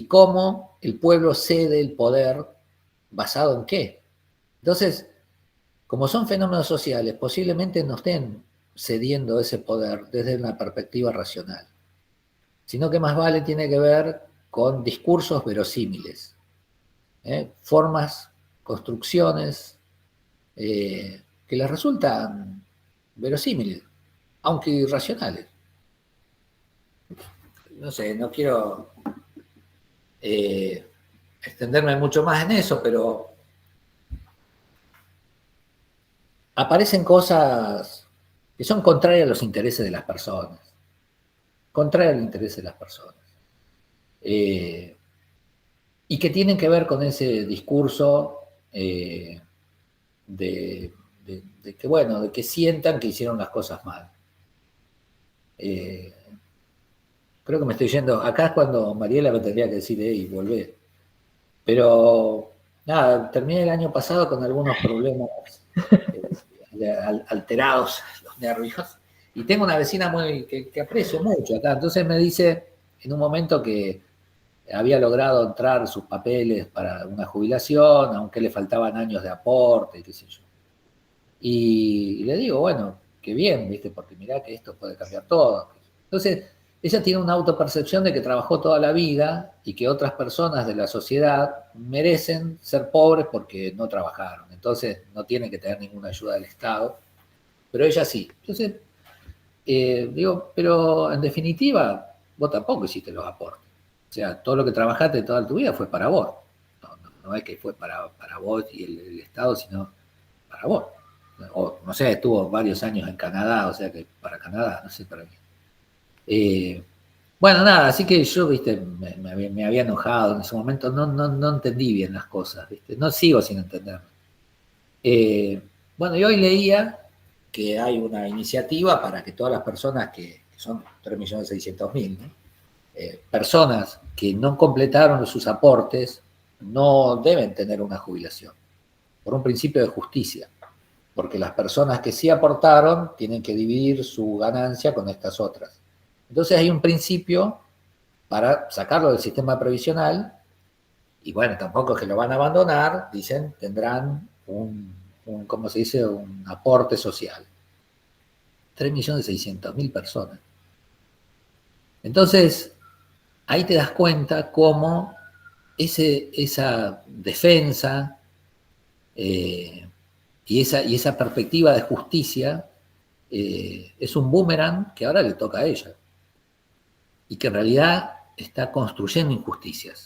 cómo el pueblo cede el poder basado en qué? Entonces, como son fenómenos sociales, posiblemente no estén cediendo ese poder desde una perspectiva racional, sino que más vale tiene que ver con discursos verosímiles, formas, construcciones que les resultan verosímiles, aunque irracionales. No sé, no quiero extenderme mucho más en eso, pero aparecen cosas que son contrarias a los intereses de las personas, contrarias al interés de las personas, y que tienen que ver con ese discurso de que, bueno, de que sientan que hicieron las cosas mal. Creo que me estoy yendo. Acá es cuando Mariela me tendría que decir, y volvé. Pero, nada, terminé el año pasado con algunos problemas alterados, los nervios. Y tengo una vecina que aprecio mucho acá. Entonces me dice, en un momento, que había logrado entrar sus papeles para una jubilación, aunque le faltaban años de aporte, qué sé yo. Y le digo, bueno, qué bien, ¿viste? Porque mirá que esto puede cambiar todo. Entonces, ella tiene una autopercepción de que trabajó toda la vida y que otras personas de la sociedad merecen ser pobres porque no trabajaron. Entonces, no tienen que tener ninguna ayuda del Estado, pero ella sí. Entonces, digo, pero en definitiva, vos tampoco hiciste los aportes. O sea, todo lo que trabajaste toda tu vida fue para vos. No es que fue para vos y el Estado, sino para vos. O, no sé, estuvo varios años en Canadá, o sea que para Canadá, no sé para qué. Bueno, nada, así que yo, viste, me había enojado en ese momento, no entendí bien las cosas, viste, no sigo sin entender. Bueno, y hoy leía que hay una iniciativa para que todas las personas que son 3.600.000, ¿no? Personas que no completaron sus aportes no deben tener una jubilación, por un principio de justicia, porque las personas que sí aportaron tienen que dividir su ganancia con estas otras. Entonces hay un principio para sacarlo del sistema previsional, y bueno, tampoco es que lo van a abandonar, dicen, tendrán ¿cómo se dice?, un aporte social. 3.600.000 personas. Entonces, ahí te das cuenta cómo esa defensa y esa perspectiva de justicia es un boomerang que ahora le toca a ella y que en realidad está construyendo injusticias.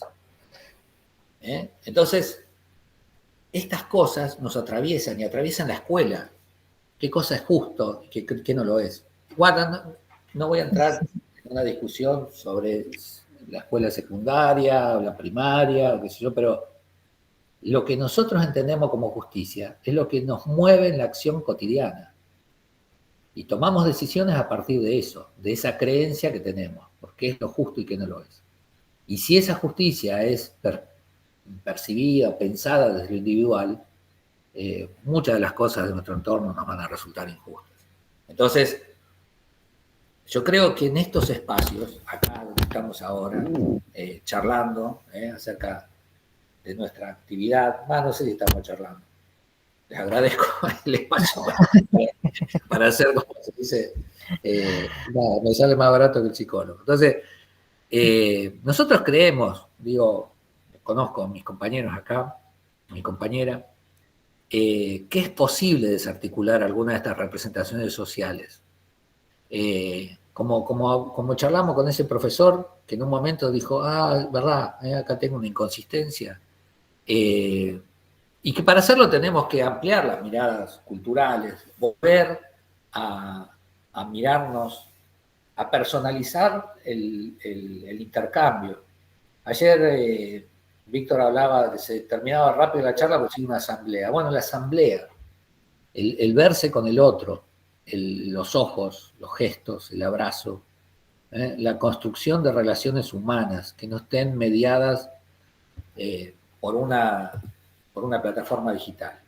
Entonces, estas cosas nos atraviesan y atraviesan la escuela. ¿Qué cosa es justo y qué no lo es? Guarda, no voy a entrar en una discusión sobre la escuela secundaria o la primaria, o qué sé yo, pero lo que nosotros entendemos como justicia es lo que nos mueve en la acción cotidiana. Y tomamos decisiones a partir de eso, de esa creencia que tenemos, porque es lo justo y qué no lo es. Y si esa justicia es percibida, pensada desde lo individual, muchas de las cosas de nuestro entorno nos van a resultar injustas. Entonces, yo creo que en estos espacios, acá donde estamos ahora, charlando acerca de nuestra actividad, no sé si estamos charlando, les agradezco el espacio para hacer, como se dice, me sale más barato que el psicólogo. Entonces, nosotros creemos, conozco a mis compañeros acá, mi compañera, que es posible desarticular alguna de estas representaciones sociales. Como charlamos con ese profesor que en un momento dijo, verdad, acá tengo una inconsistencia, y que para hacerlo tenemos que ampliar las miradas culturales, volver a mirarnos, a personalizar el intercambio. Ayer Víctor hablaba de que se terminaba rápido la charla porque sigue una asamblea. Bueno, la asamblea, el verse con el otro, los ojos, los gestos, el abrazo, la construcción de relaciones humanas que no estén mediadas por una plataforma digital.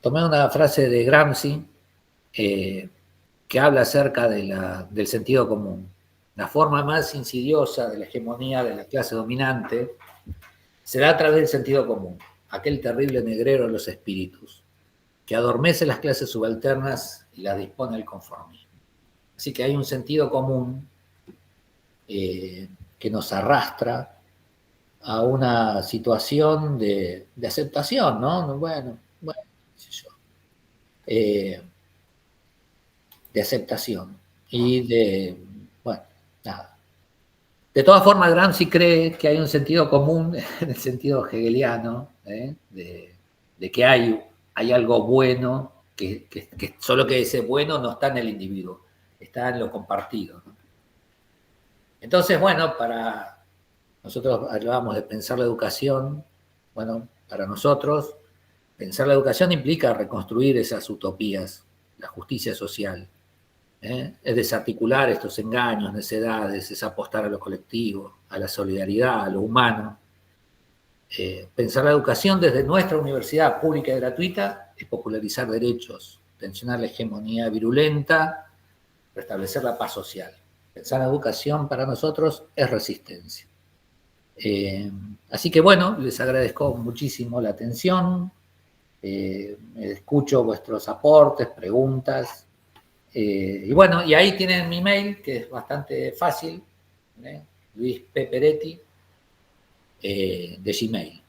Tomé una frase de Gramsci que habla acerca del sentido común. La forma más insidiosa de la hegemonía de la clase dominante se da a través del sentido común, aquel terrible negrero de los espíritus, que adormece las clases subalternas y las dispone al conformismo. Así que hay un sentido común que nos arrastra a una situación de aceptación, ¿no? Bueno, qué sé yo. De aceptación y bueno, nada. De todas formas, Gramsci cree que hay un sentido común, en el sentido hegeliano, de que hay algo bueno, que solo que ese bueno no está en el individuo, está en lo compartido, ¿no? Entonces, bueno, nosotros hablábamos de pensar la educación, bueno, para nosotros, pensar la educación implica reconstruir esas utopías, la justicia social, es desarticular estos engaños, necedades, es apostar a lo colectivo, a la solidaridad, a lo humano. Pensar la educación desde nuestra universidad pública y gratuita es popularizar derechos, tensionar la hegemonía virulenta, restablecer la paz social. Pensar la educación para nosotros es resistencia. Así que bueno, les agradezco muchísimo la atención, escucho vuestros aportes, preguntas, y bueno, y ahí tienen mi mail, que es bastante fácil, Luis P. Peretti, de Gmail.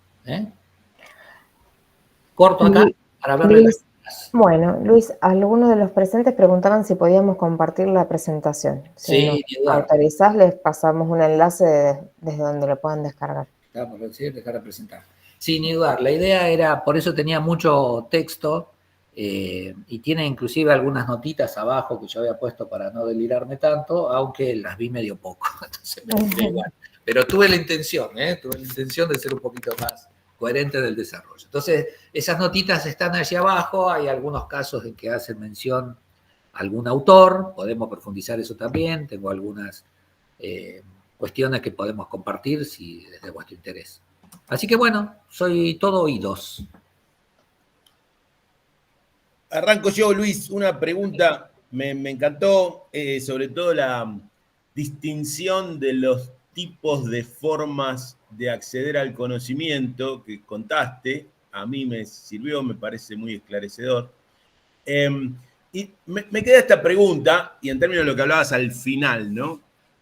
Corto acá para hablarle Luis, las... bueno, Luis, algunos de los presentes preguntaban si podíamos compartir la presentación. Si nos Sí, ni dudar. autorizás, les pasamos un enlace desde donde lo puedan descargar. Está por decir, dejar de presentar. Sí, ni dudar. La idea era, por eso tenía mucho texto, y tiene inclusive algunas notitas abajo que yo había puesto para no delirarme tanto, aunque las vi medio poco, entonces me tiré igual. Pero tuve la intención de ser un poquito más coherente del desarrollo. Entonces, esas notitas están allí abajo, hay algunos casos en que hacen mención a algún autor, podemos profundizar eso también, tengo algunas cuestiones que podemos compartir si es de vuestro interés. Así que bueno, soy todo oídos. Arranco yo, Luis, una pregunta, me encantó, sobre todo la distinción de los tipos de formas de acceder al conocimiento que contaste. A mí me sirvió, me parece muy esclarecedor. Y me queda esta pregunta, y en términos de lo que hablabas al final, ¿no?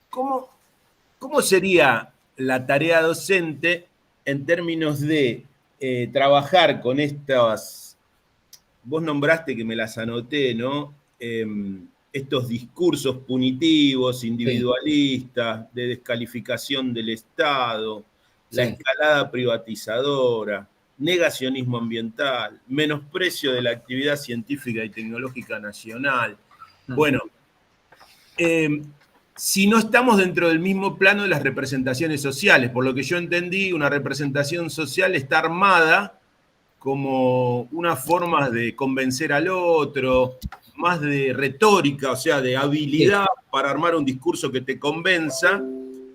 ¿Cómo sería la tarea docente en términos de trabajar con estas, vos nombraste que me las anoté, ¿no? Estos discursos punitivos, individualistas, de descalificación del Estado, la escalada privatizadora, negacionismo ambiental, menosprecio de la actividad científica y tecnológica nacional. Bueno, si no estamos dentro del mismo plano de las representaciones sociales, por lo que yo entendí, una representación social está armada como una forma de convencer al otro, más de retórica, o sea, de habilidad para armar un discurso que te convenza,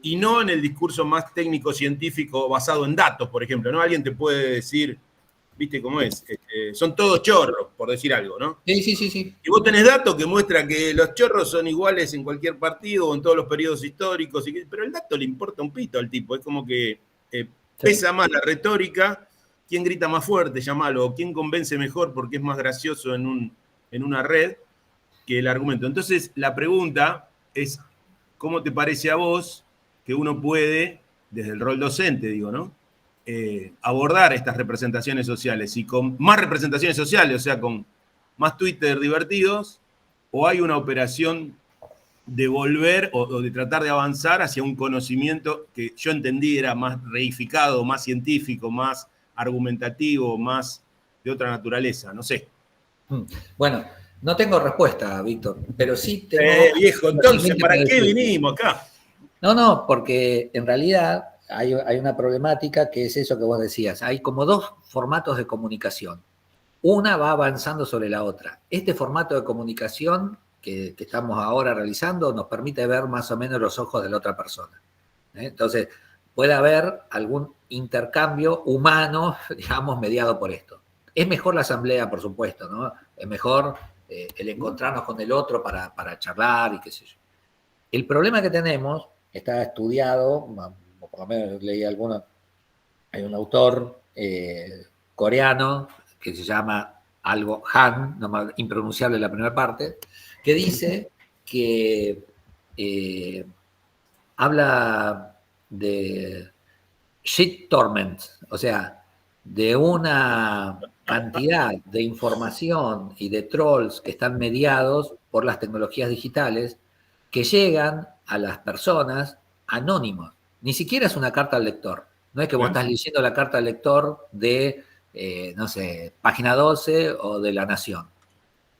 y no en el discurso más técnico-científico basado en datos, por ejemplo, ¿no? Alguien te puede decir, ¿viste cómo es? Son todos chorros, por decir algo, ¿no? Sí. Y vos tenés datos que muestran que los chorros son iguales en cualquier partido o en todos los periodos históricos, pero el dato le importa un pito al tipo, es como que pesa más la retórica, quién grita más fuerte, llamalo, o quién convence mejor porque es más gracioso en una red que el argumento. Entonces, la pregunta es, ¿cómo te parece a vos que uno puede, desde el rol docente, digo, ¿no? Abordar estas representaciones sociales y con más representaciones sociales, o sea, con más Twitter divertidos, o hay una operación de volver o de tratar de avanzar hacia un conocimiento que yo entendí era más reificado, más científico, más argumentativo, más de otra naturaleza, no sé. Bueno, no tengo respuesta, Víctor, pero sí tengo... Viejo, entonces, ¿para qué vinimos acá? No, porque en realidad hay una problemática que es eso que vos decías. Hay como dos formatos de comunicación. Una va avanzando sobre la otra. Este formato de comunicación que estamos ahora realizando nos permite ver más o menos los ojos de la otra persona. Entonces, puede haber algún intercambio humano, digamos, mediado por esto. Es mejor la asamblea, por supuesto, ¿no? Es mejor el encontrarnos con el otro para charlar y qué sé yo. El problema que tenemos, está estudiado, por lo menos leí alguno, hay un autor coreano que se llama algo Han, impronunciable la primera parte, que dice que habla de shit torment, o sea, de una cantidad de información y de trolls que están mediados por las tecnologías digitales que llegan a las personas anónimos. Ni siquiera es una carta al lector. No es que vos estás leyendo la carta al lector de, no sé, Página 12 o de La Nación,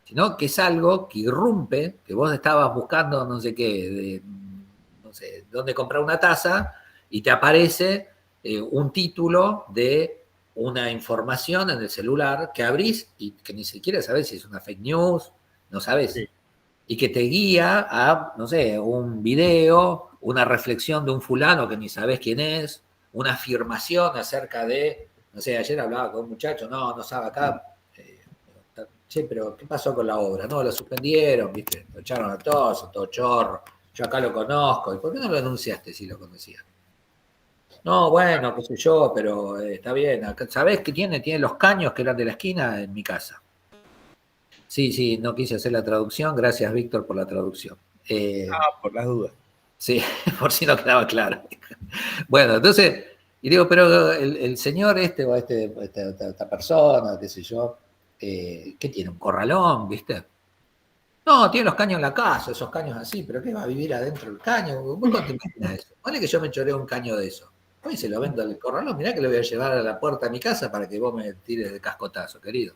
sino que es algo que irrumpe, que vos estabas buscando no sé qué, no sé, dónde comprar una taza, y te aparece un título de una información en el celular que abrís y que ni siquiera sabés si es una fake news, no sabés. Sí. Y que te guía a, no sé, un video, una reflexión de un fulano que ni sabés quién es, una afirmación acerca de, no sé, ayer hablaba con un muchacho, no sabe acá, che, pero ¿qué pasó con la obra? No, lo suspendieron, ¿viste? Lo echaron a todos, son todo chorro. Yo acá lo conozco. ¿Y por qué no lo anunciaste si lo conocías? No, bueno, qué sé yo, pero está bien. ¿Sabés qué tiene? Tiene los caños que eran de la esquina en mi casa. Sí, no quise hacer la traducción. Gracias, Víctor, por la traducción. Por las dudas. Sí, por si no quedaba claro. Bueno, entonces, y digo, pero el señor o esta persona, qué sé yo, ¿qué tiene? ¿Un corralón, viste? No, tiene los caños en la casa, esos caños así, pero ¿qué va a vivir adentro del caño? ¿Vos cómo te imaginas eso? Vale que yo me choreo un caño de eso. Hoy se lo vendo al corralón, mirá que lo voy a llevar a la puerta de mi casa para que vos me tires de cascotazo, querido.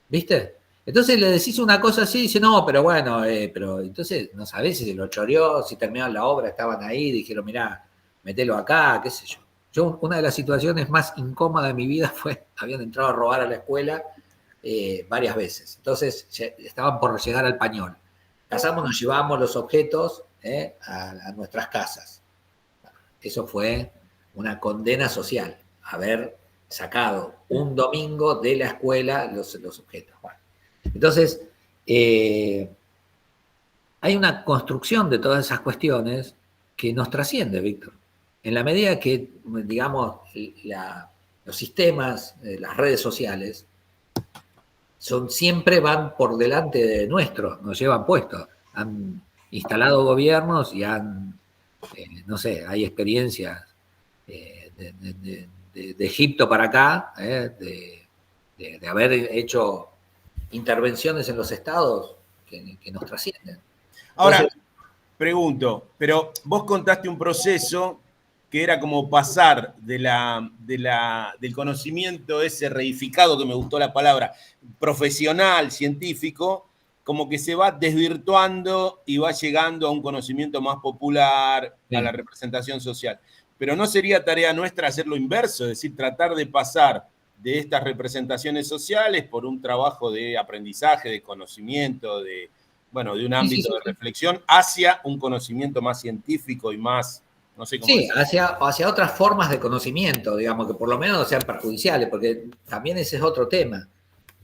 ¿Viste? Entonces le decís una cosa así y dice, no, pero bueno, pero entonces no sabés si se lo choreó, si terminaron la obra, estaban ahí, dijeron, mirá, metelo acá, qué sé yo. Yo, una de las situaciones más incómodas de mi vida fue, habían entrado a robar a la escuela varias veces. Entonces estaban por llegar al Pañol. Casamos, nos llevamos los objetos a nuestras casas. Eso fue una condena social, haber sacado un domingo de la escuela los objetos. Bueno, entonces, hay una construcción de todas esas cuestiones que nos trasciende, Víctor. En la medida que, digamos, los sistemas, las redes sociales, siempre van por delante de nuestros, nos llevan puestos. Han instalado gobiernos y no sé, hay experiencias de Egipto para acá, de haber hecho intervenciones en los estados que nos trascienden. Ahora, Entonces, pregunto, pero vos contaste un proceso que era como pasar del conocimiento ese reificado, que me gustó la palabra, profesional, científico, como que se va desvirtuando y va llegando a un conocimiento más popular, a la representación social. Pero no sería tarea nuestra hacer lo inverso, es decir, tratar de pasar de estas representaciones sociales por un trabajo de aprendizaje, de conocimiento, de un ámbito de reflexión hacia un conocimiento más científico y más, no sé cómo decirlo. hacia otras formas de conocimiento, digamos, que por lo menos no sean perjudiciales, porque también ese es otro tema.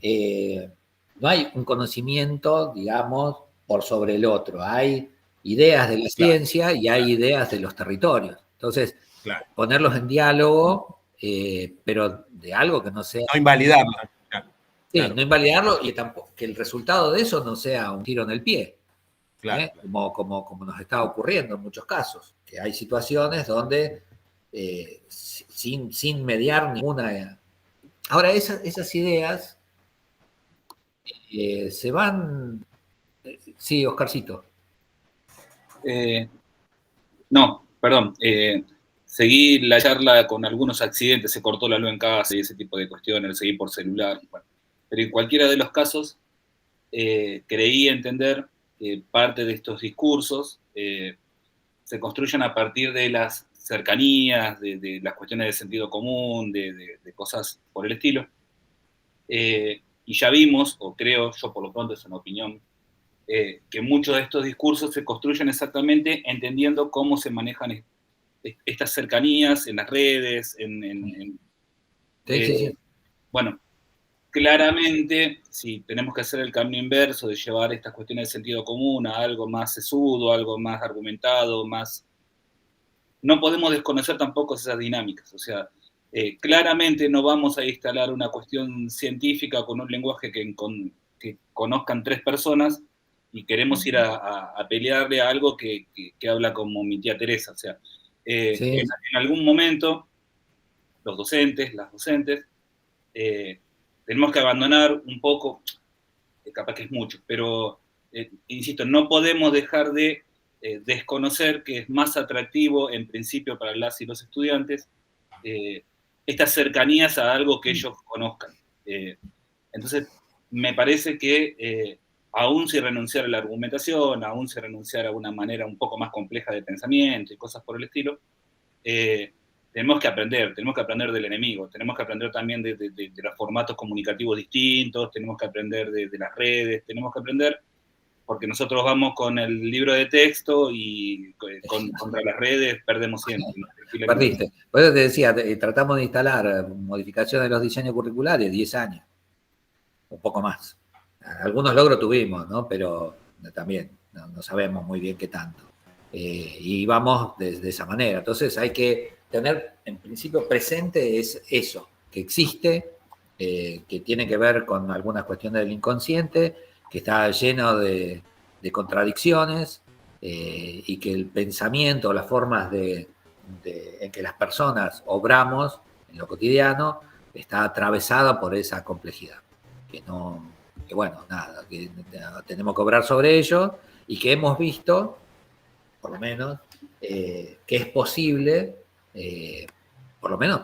No hay un conocimiento, digamos, por sobre el otro. Hay ideas de la ciencia y hay ideas de los territorios. Entonces, ponerlos en diálogo, pero de algo que no sea... No invalidarlo. No invalidarlo y tampoco, que el resultado de eso no sea un tiro en el pie. Como nos está ocurriendo en muchos casos, que hay situaciones donde sin mediar ninguna... Ahora, esas ideas se van... Sí, Oscarcito. No, perdón. Seguí la charla con algunos accidentes, se cortó la luz en casa y ese tipo de cuestiones, seguí por celular. Bueno. Pero en cualquiera de los casos, creí entender que parte de estos discursos se construyen a partir de las cercanías, de las cuestiones de sentido común, de cosas por el estilo. Y ya vimos, o creo, yo por lo pronto es una opinión, que muchos de estos discursos se construyen exactamente entendiendo cómo se manejan estas cercanías en las redes, Sí. Bueno, claramente, si tenemos que hacer el camino inverso de llevar estas cuestiones de sentido común a algo más sesudo, algo más argumentado, no podemos desconocer tampoco esas dinámicas. O sea, claramente no vamos a instalar una cuestión científica con un lenguaje que conozcan 3 personas y queremos ir a pelearle a algo que habla como mi tía Teresa. O sea, en algún momento los docentes, las docentes. Tenemos que abandonar un poco, capaz que es mucho, pero insisto, no podemos dejar de desconocer que es más atractivo en principio para las y los estudiantes estas cercanías a algo que ellos conozcan. Entonces, me parece que aún si renunciar a la argumentación, aún si renunciar a una manera un poco más compleja de pensamiento y cosas por el estilo, tenemos que aprender del enemigo, tenemos que aprender también de los formatos comunicativos distintos, tenemos que aprender de las redes, tenemos que aprender, porque nosotros vamos con el libro de texto y contra las redes perdemos siempre. Perdiste. Por eso te decía, tratamos de instalar modificaciones de los diseños curriculares, 10 años, un poco más. Algunos logros tuvimos, ¿no? Pero también no sabemos muy bien qué tanto. Y vamos de esa manera. Entonces hay que tener, en principio, presente es eso, que existe, que tiene que ver con algunas cuestiones del inconsciente, que está lleno de contradicciones, y que el pensamiento, las formas en que las personas obramos en lo cotidiano, está atravesada por esa complejidad. Que bueno, nada, que tenemos que obrar sobre ello y que hemos visto, por lo menos, que es posible, por lo menos,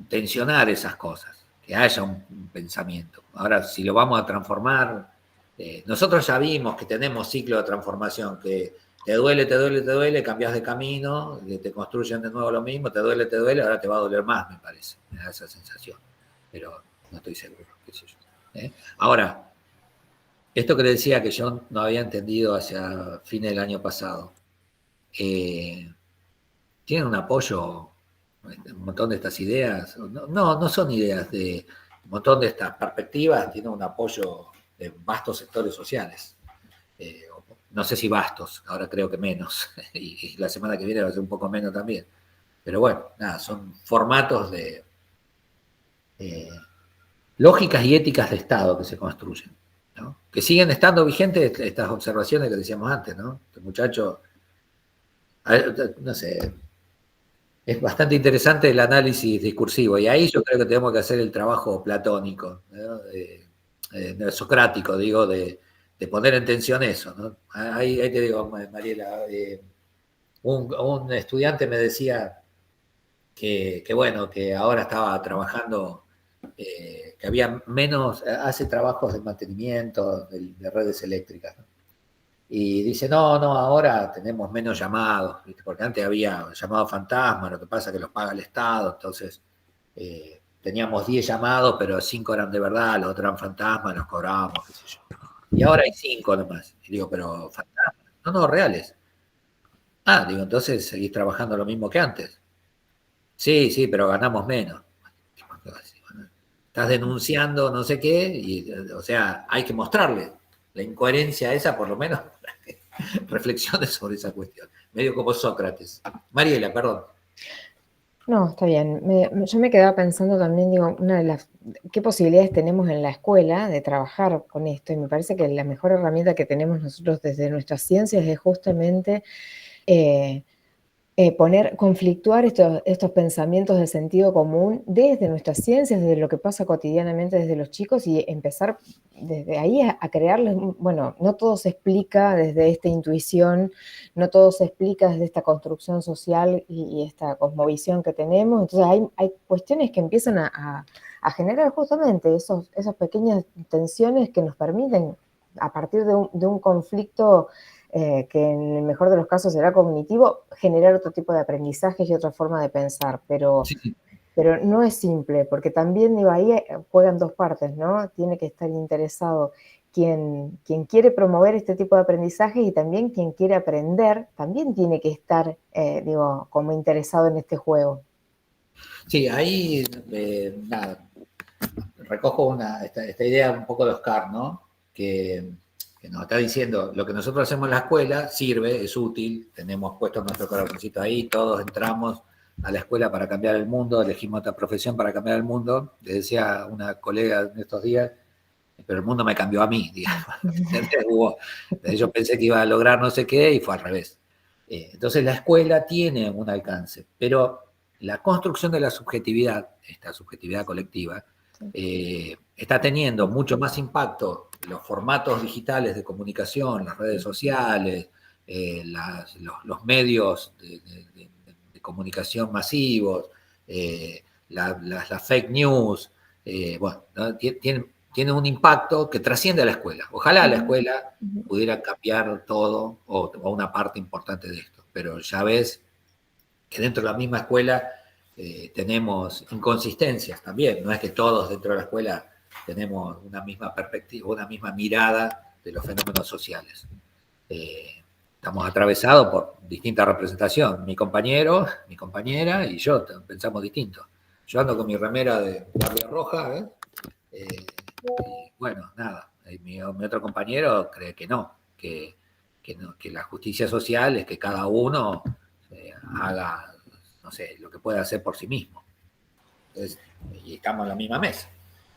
tensionar esas cosas, que haya un pensamiento. Ahora, si lo vamos a transformar, nosotros ya vimos que tenemos ciclo de transformación, que te duele, cambias de camino, te construyen de nuevo lo mismo, te duele, ahora te va a doler más, me parece, me da esa sensación, pero no estoy seguro, qué sé yo. Ahora, esto que le decía que yo no había entendido hacia fines del año pasado, tienen un apoyo, un montón de estas ideas, no son ideas de un montón de estas perspectivas, tienen un apoyo de vastos sectores sociales. No sé si vastos, ahora creo que menos, y la semana que viene va a ser un poco menos también. Pero bueno, nada, son formatos de lógicas y éticas de Estado que se construyen, ¿no? Que siguen estando vigentes estas observaciones que decíamos antes, ¿no? Este muchacho, no sé, es bastante interesante el análisis discursivo, y ahí yo creo que tenemos que hacer el trabajo platónico, ¿no? Socrático, digo, de poner en tensión eso, ¿no? Ahí te digo, Mariela, un estudiante me decía que bueno, que ahora estaba trabajando, que había menos, hace trabajos de mantenimiento de redes eléctricas, ¿no? Y dice, no, ahora tenemos menos llamados, ¿viste? Porque antes había llamados fantasma, lo que pasa es que los paga el Estado, entonces teníamos 10 llamados, pero 5 eran de verdad, los otros eran fantasmas, los cobrábamos, qué sé yo. Y ahora hay 5 nomás. Y digo, pero fantasmas, no, reales. Ah, digo, entonces seguís trabajando lo mismo que antes. Sí, pero ganamos menos. Bueno, estás denunciando no sé qué, y, o sea, hay que mostrarle la incoherencia esa, por lo menos, para que reflexiones sobre esa cuestión. Medio como Sócrates. Mariela, perdón. No, está bien. Yo me quedaba pensando también, digo, qué posibilidades tenemos en la escuela de trabajar con esto, y me parece que la mejor herramienta que tenemos nosotros desde nuestras ciencias es justamente conflictuar estos pensamientos de sentido común desde nuestras ciencias, desde lo que pasa cotidianamente desde los chicos, y empezar desde ahí a crearles, bueno, no todo se explica desde esta intuición, no todo se explica desde esta construcción social y esta cosmovisión que tenemos. Entonces hay cuestiones que empiezan a generar justamente esas pequeñas tensiones que nos permiten, a partir de un conflicto que en el mejor de los casos será cognitivo, generar otro tipo de aprendizajes y otra forma de pensar, pero no es simple, porque también, digo, ahí juegan dos partes, ¿no? Tiene que estar interesado quien quiere promover este tipo de aprendizaje, y también quien quiere aprender, también tiene que estar, como interesado en este juego. Sí, ahí, nada, recojo esta idea un poco de Oscar, ¿no? Que nos está diciendo, lo que nosotros hacemos en la escuela sirve, es útil, tenemos puesto nuestro corazoncito ahí, todos entramos a la escuela para cambiar el mundo, elegimos otra profesión para cambiar el mundo. Le decía a una colega en estos días, pero el mundo me cambió a mí, digamos. Yo pensé que iba a lograr no sé qué y fue al revés. Entonces la escuela tiene un alcance, pero la construcción de la subjetividad, esta subjetividad colectiva, está teniendo mucho más impacto los formatos digitales de comunicación, las redes sociales, los medios de comunicación masivos, las fake news, bueno, ¿no? Tiene un impacto que trasciende a la escuela. Ojalá la escuela pudiera cambiar todo o una parte importante de esto, pero ya ves que dentro de la misma escuela tenemos inconsistencias también. No es que todos dentro de la escuela tenemos una misma perspectiva, una misma mirada de los fenómenos sociales. Estamos atravesados por distinta representación. Mi compañero, mi compañera y yo pensamos distinto. Yo ando con mi remera de Guardia Roja, y bueno, nada. Mi otro compañero cree que no, que la justicia social es que cada uno haga, no sé, lo que pueda hacer por sí mismo. Entonces, y estamos en la misma mesa.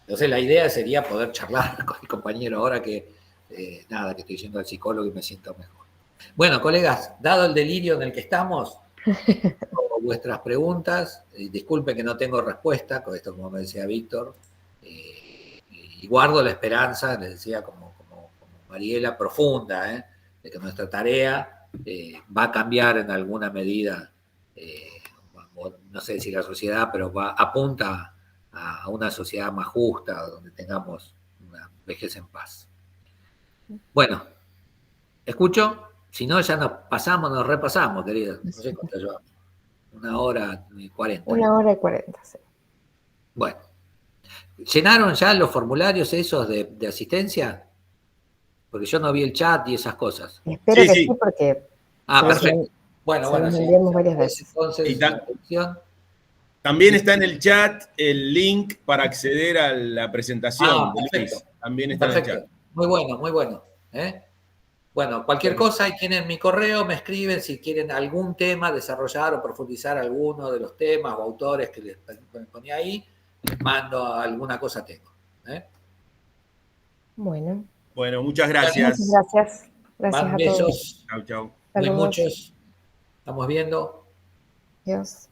Entonces la idea sería poder charlar con mi compañero ahora que, nada, que estoy yendo al psicólogo y me siento mejor. Bueno, colegas, dado el delirio en el que estamos, vuestras preguntas, disculpen que no tengo respuesta, con esto como me decía Víctor, y guardo la esperanza, les decía como Mariela, profunda, de que nuestra tarea va a cambiar en alguna medida, no sé si la sociedad, pero apunta a una sociedad más justa, donde tengamos una vejez en paz. Bueno, ¿escucho? Si no, ya nos repasamos, queridos. No sé cuánto llevamos. 1 hora y 40. 1 hora y 40, sí. Bueno. ¿Llenaron ya los formularios esos de asistencia? Porque yo no vi el chat y esas cosas. Espero que sí, porque... perfecto. Bueno, sí. Enviamos varias veces. Entonces, también está en el chat el link para acceder a la presentación. Perfecto. También está en el chat. Muy bueno, muy bueno. Bueno, cualquier cosa, ahí tienen mi correo, me escriben si quieren algún tema, desarrollar o profundizar alguno de los temas o autores que les ponía ahí, les mando alguna cosa tengo. Bueno, muchas gracias. Muchas gracias. Gracias Más a besos. todos. Chau, chau. Muy muchos. Estamos viendo. Adiós.